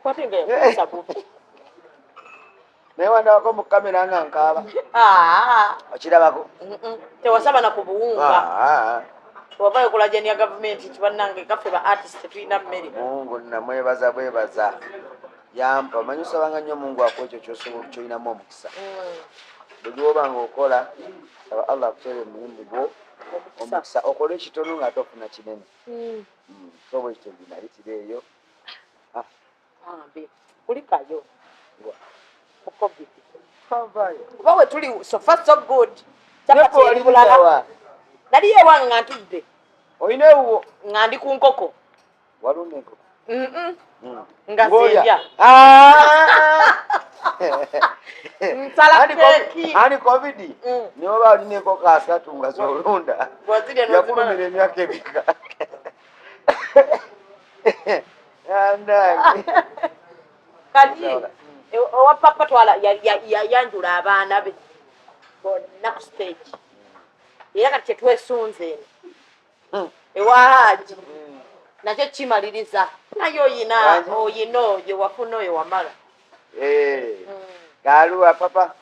kwate nga yakusa bubi naye wandabako mu kamera nga nkaaba okirabako tewasaba na ku buwunga wavayo kulajani ya gavumenti kibannange kaffe ba artist tulina mmere mungu namwebaza bwebaza yampa manyi osabanga nnyo mungu ako ekyo kyolinamu omukisa buli lwoba nga okola saba allah akutere omulimu gwo omukisa okole ekitono nga ate ofuna kinene so bwe kityo binayitira eyo kulikayo kuba we tuli so far so good capati bulala nali ewange nga ntudde olina ewuwo nga ndi ku nkoko waluma enkoko nga sembya ani covid niwe oba olina enkoko 3 nga zolunda yakulumira emyaka ebika kati owa papa twala yanjula abaana be bonna ku stage era kati kyetwesunze eno ewa Haji nakyo kimaliriza naye oyina oyo wafuna oyo wamala galuwa papa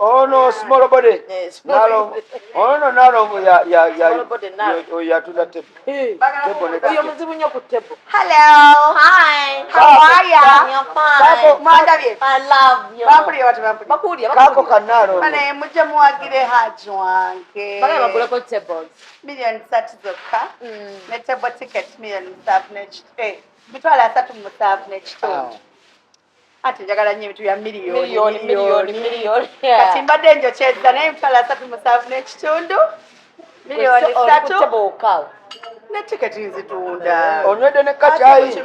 ono small body ono nalongo yatula tebo oyo muzibu nnyo ku tebo. Hello. Hi. How are ya? You're fine. Mwandabye. I love you. Bampulira watu bampulira. Bakulya kako kanalo Bane mujje muwagire Haji wange. bagala baguleko tables. Million 30 zokka. Ne table ticket million 3 n'ekitwe. Mitwala 3 mu 3 n'ekitwe. Ate njagala nnyo ebintu bya miliyoni. Kati mbadde njokyezza naye mitwala 3 mu 3 n'ekitundu. Miliyoni 3. Ne tiketi nzitunda. onywedde ne kacayi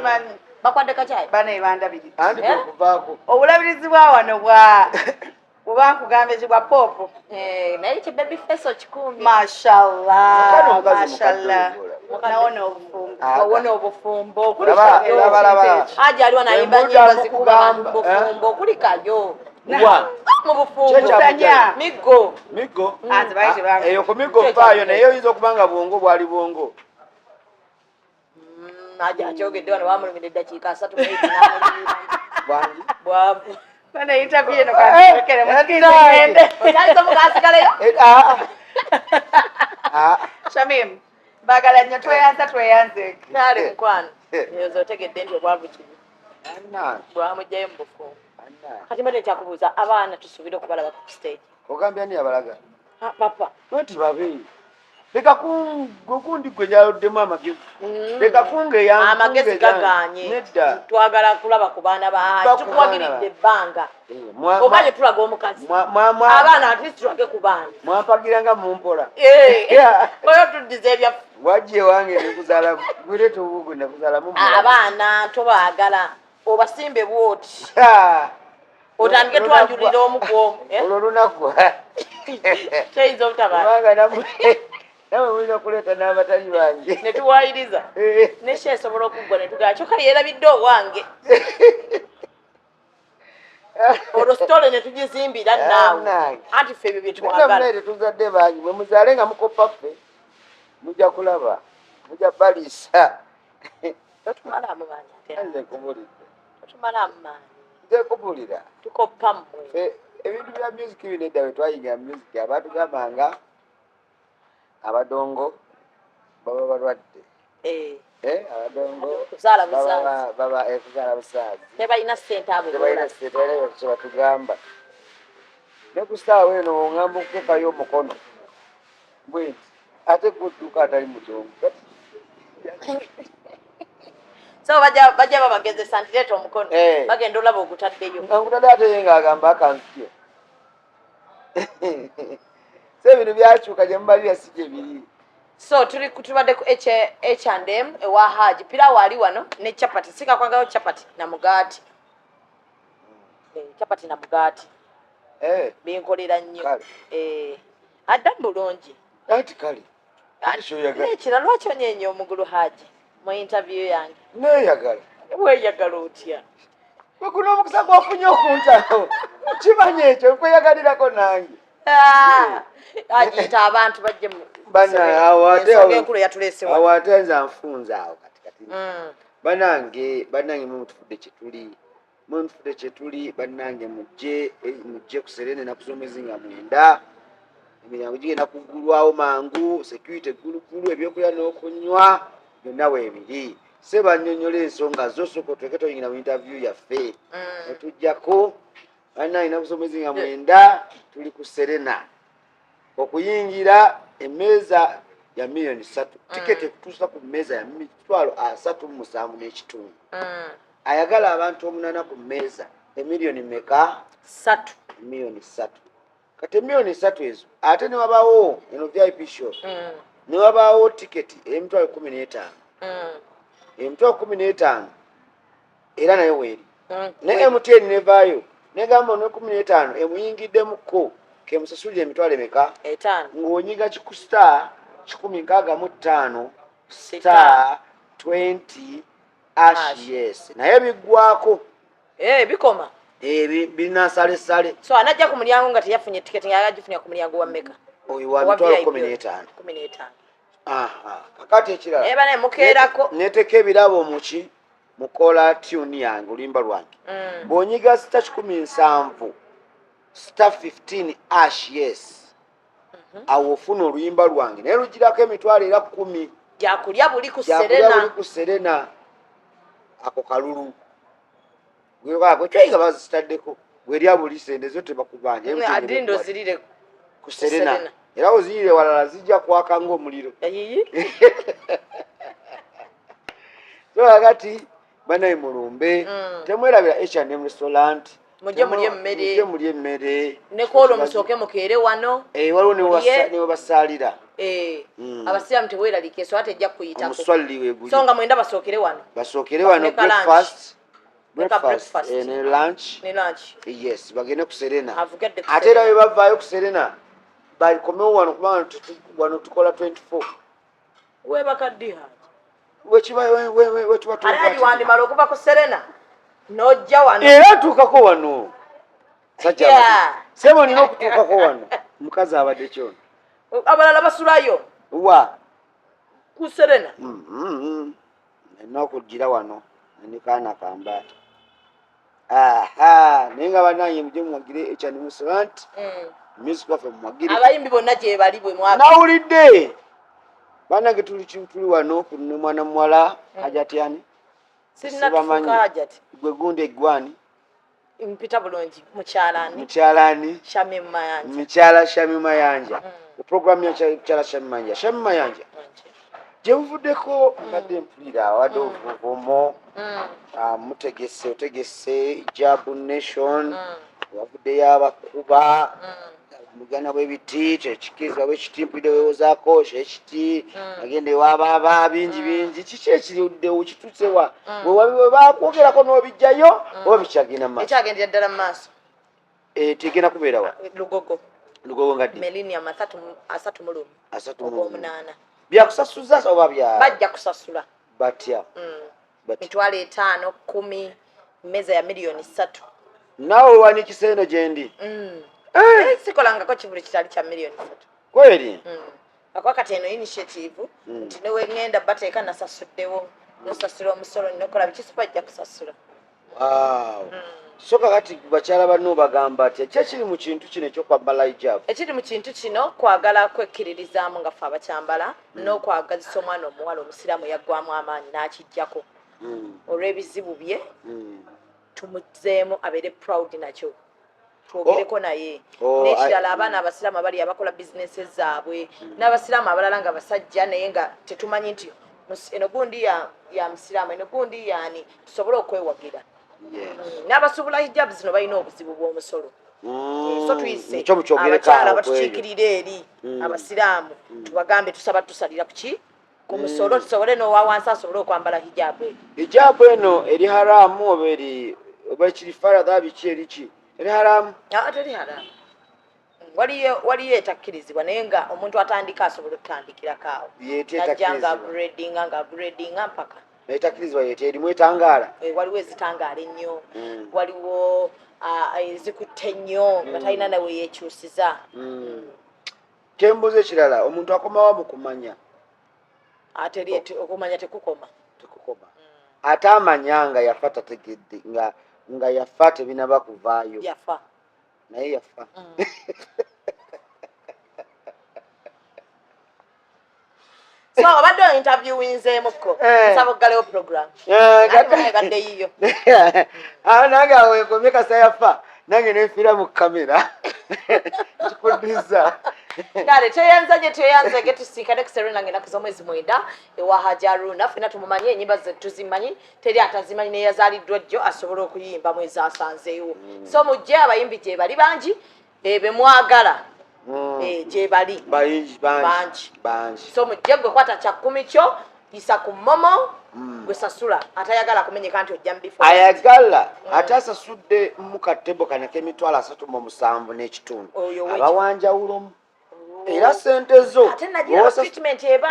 Bakwadde kacayi. Bane bandabiri. andi kuvaako Obulabirizi bwa wano bwa bwa nkugamba ekibwa popo. Naye kye baby face okikumi. Mashallah. Nawona obufumbo. Owona obufumbo. Laba. Haji aliwa nayimba nyimba zikuba bufumbo kulikayo. Mu bufumbo. Tanya. Migo. Azibaite bangu. Eyo ku migo faayo naye oyinza okubanga bwongo bwali bwongo. Haji akyogedde wano bamulumira eddakiika 3 n'ebiri. Bwavu. Bana interview eno kantekere musikinde. Okyaliza mukasigaleyo? Shamim. Bagala nnyo tweyanze. Kale mukwano. Eyo zotegedde nti obwavu kibi. Anna. Bwamugyayo mu bufumbo. Anna. Kati mbadde nkyakubuuza abaana tusuubire okubalaba ku stage. Ogambye ani abalaga? Papa. Nti babiri. leka kundi gwe yaloddemu amagezi leka kunge amagezi gaganye nedda twagala kulaba ku baana ba tukuwagiridde ebbanga oganye tulaga omukazi abaana atleast tulage ku baana mwampagiranga mumpola oyo tuddiza ebyaffe wajje wange nekuzaala gwirete obugwe nakuzaalamu abaana tobaagala obasimbe bwoti otandike twanjulira omu ku omu olwo lunaku kyeyinza obutabanga nawe mulina okuleeta n'abatali bange ne tuwayiriza nesha esobola okuggwa ne tugala kyokka yeerabidde owange olwo sitole ne tugizimbira naawe anti ffe ebyo bye twagala tetuzadde bangi bwe muzaale nga mukoppa ffe mujja kulaba mujja baliisa totumalamu nze nkubulidde totumalamu maani nze nkubulira tukoppa mmwe ebintu bya music bino edda bwe twayingira music abantu gambanga abadongo baba balwadde abadongo kuzaala busaazi tebalina ssente abo kye batugamba ne ku ssaawa eno oŋŋamba okukekayo omukono bwenti ate gudduka atali mudongo so bajja babagezesa nti leeta omukono bagenda olaba ogutaddeyo ngutadde ate ye ng'agamba akansyo so ebintu byakyuka gye mubalira si gye biri so tubadde ku H&M ewa Haji pirawo ali wano ne chapati sikakwangayo chapati na mugaati chapati na mugaati binkolera nnyo adda bulungi ati kale ekira lwaki onyeenya omugulu Haji mu interview yange neeyagala weeyagala otya wekuno omukisa gwofunye okuntalo kimanyi ekyo nkweyagalirako nange agiyita abantu bajje banaenkulu yatuleeseawo ate nze nfunza awo katikati banange mumutufudde kyetuli banange mujje ku Serene naku z'omwezi nga 9 emiryango gigenda kuggulwawo mangu security eggulugulu ebyokulya n'okunywa byonna weebiri se bannyonnyola ensonga zosooka otweke toyingira mu interview yaffe netujjako banange naku z'omwezi nga 9 tuli ku Serena okuyingira emmeeza ya $3,000,000 tiketi ekutuusa ku mmeeza ya $37,500 ayagala abantu 8 ku mmeeza emiliyoni meka 3 miliyoni 3 kati miliyoni 3 ezo ate ne wabaawo eno VIP show ne wabaawo tiketi $15,000 $15,000 era nayo weeri ne MTN nevaayo negamba ne 15 emuyingiddemuko kemusasulira emitwalo emeka 5 ng'onyiga ku star 165 star 20 yes naye biggwako bikoma birina salesale so anajja ku mulyango nga teyafunye tiketi nga yagifunira ku mulyango wa meka oyo wa mitwalo 15 kakati ekirala eba ne mukeerako neteeka ebirabo muki mukola tune yange oluyimba lwange bw'onyiga star 17 star 15 yes awo ofuna oluyimba lwange naye lugirako emitwalo era 10 gyakulya buli ku Serena ako kalulu gwe kyoyiga bazitaddeko bwerya buli sente zo tebakubanja adindo zirire ku Serena era oziyire walala zijja kwaka ng'omuliro so agati banaye mulumbe temwerabira H&M restaurant mujje mulye emmere nekolo musooke mukeere wano waliwo ne basaalira abasiraamu teweeralike so ate ejja kuyitako omuswaliri weeguli so nga mwenda basookere wano breakfast ne lunch yes bagende ku Serena ate era bwe bavaayo ku Serena balikomewo wano kubanga wano tukola 24 webakaddi haji wandimala okuva ku Serena nojja wano era tuukako wano sebo nina okutuukako wano mukazi abadde kyono abalala basulayo wa ku Serena nina okugira wano nikaana kambaata naye nga banange mujje mumwagire H&M restaurant music waffe mumwagire abayimbi bonna gye bali bwe nawulidde banange tuli wano ne mwana muwala Hajatyani sinatufuka Hajati gwe gundi eggwani mpita bulungi mukyalani Shamim Mayanja program ya chala Shammayanja je muvuddeko mbadde mpulira awadde obuvumo otegese Jabu Nation wavuddeyo abakuba mugana bw'ebiti tekikiriza bwekitimpulidde weewozaako ekiti agende wababa bingi kiki ekiriuddewo kitusewa we bakwogerako n'obijjayo oba bikyagenda mu maaso ekyagendera ddala mu maaso tegenda kubeerawa lugogo nga ddi millennium 33 byakusasuza oba bajja kusasula batya mitwalo 5 10 meza ya milioni 3 naawe wanikisa eno gyendi sikolangako kibuli kitali kya milioni 3 kweri akwakati eno initiative nti newengenda bateeka nasasuddewo nosasula omusolo nokola bikisipajja kusasula so kakati bakyala banno bagamba ati ekiri mu kintu kino ekyokwambala hijab ekiri mu kintu kino kwagala kwekkiririzaamu nga ffe abakyambala n'okwagazisa omwana omuwala omusiraamu yaggwamu amaanyi n'akijjako olw'ebizibu bye tumuzeemu abeere proud nakyo twogereko naye n'ekirala abaana abasiraamu abali abakola bizinesi zaabwe n'abasiraamu abalala nga basajja naye nga tetumanyi nti eno gundi ya musiraamu eno gundi yani tusobole okwewagira n'abasubula hijab zino balina obuzibu bw'omusolo so tuyise abakyala batukiikirira eri abasiraamu tubagambe tusaba tusalira kuki ku musolo tusobole n'owa wansi asobole okwambala hijabu eno eri haramu oba ekiri faradha biki eriki eri haramu teri haramu waliyo etakkirizibwa naye nga omuntu atandika asobola okutandikirako awo najja nga upgradinga mpaka etakkirizibwa yete erimu etangaala waliwo ezitangaala ennyo waliwo ezikutte nnyo nga talina nawe yekyusiza kyembuuza ekirala omuntu akomawo mu kumanya ate okumanya tekukoma ate amanya nga yafa tategedde nga yafa tebinaba kuvaayo yafa naye yafa so obadde ointerviewinzeemuko nsaba oggalewo program gadde yiyo nange awekomye kasa yafa nange nenfiira mu kamera kikudiza kale tweyanza getusinkane ku Serena ng'ennaku z'omwezi 9 ewa Hajji Haruna ffenna tumumanyi ennyimba ze tuzimanyi teri atazimanyi neyazaaliddwa jjo asobole okuyimba mwezi asanzeewo so mujje abayimbi gye bali bangi be mwagala gye bali bangi so mujje gwe kwata kya 10 kyo isa ku momo gwe sasula atayagala kumenyeka nti ojja mbifo ayagala ate asasudde mu katebo kanako emitwalo 37 n'ekitundu abawanjawulomu era sente zo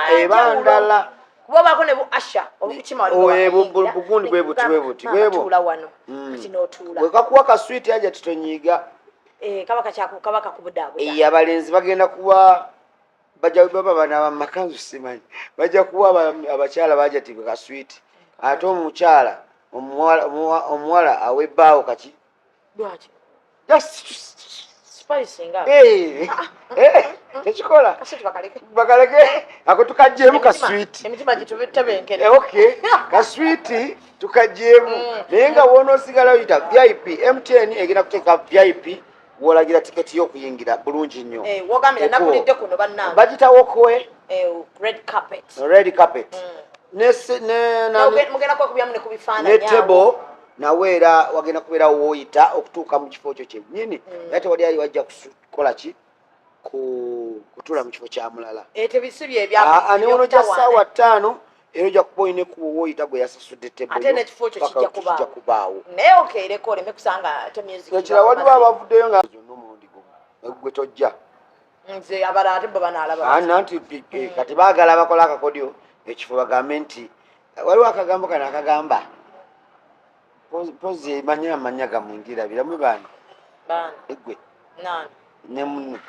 ebandala kuba bako ne bu asha obukima bugundi bwebuti wano kati n'otuula wekakuwa kaswiti aja titonyiga kabaka kubudaabuda abalenzi bagenda kuwa bajja baba bana bamakanzu simanyi bajja kuwa abakyala baja ti kaswiti ate omukyala omuwala awebbaawo kaki lwaki tekikola bakaleke ako tukajjeemu kaswiti kaswiti tukajjeemu naye nga wonoosigala oyita VIP MTN egenda kuteeka VIP wolagira tiketi y'okuyingira bulungi nnyo bagita walkway red carpet ne table nawe era wagenda kubeerawo wooyita okutuuka mu kifo kyo kyennyini ate wali ali wajja kukola ki kutuula mu kifo kya mulala newono gya ssaawa 5 era ojja kuba olina kuwooyita gwe yasasudde tebokijja kubaawo naye okeereko oleme kusanga ekira waliwo abavuddeyo nga zonna omulundi gwe tojja nze abala ate bo banaalaba nti kati baagala abakola akakodyo ekifo bagambe nti waliwo akagambo kano akagamba pozi manya amanya gamwingira biramu bana egwe ne munno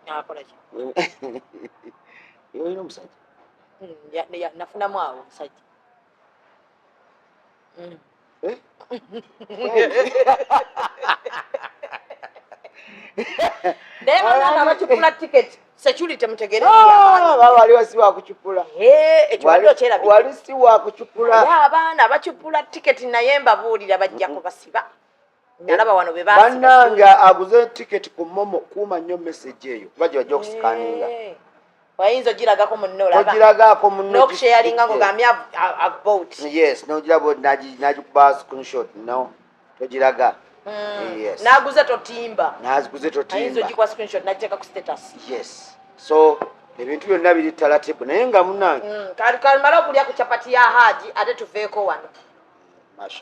akolaki yoyina omusajja nafunamu awo omusajja naye bananga abacupula tiketi security mutegerewali wasi wakucupula wali si wakucupula abaana abacupula tiketi naye mbabuulira bajja kubasiba nalaba wano be basi bannange aguze tiketi ku momo kuuma nnyo message eyo kuba gye bajja okusikaninga wayinza ogiragako munno olaba togiragako munno n'okusharinga ng'ogambye about yes n'ogirabo n'agikuba screenshot no togiraga yes n'aguze totimba n'aziguze totimba ayinza ogikuba screenshot n'agiteeka ku status yes so ebintu byonna biri talatebo naye nga munnange kalimala okulya ku capati ya haji ate tuveeko wano masha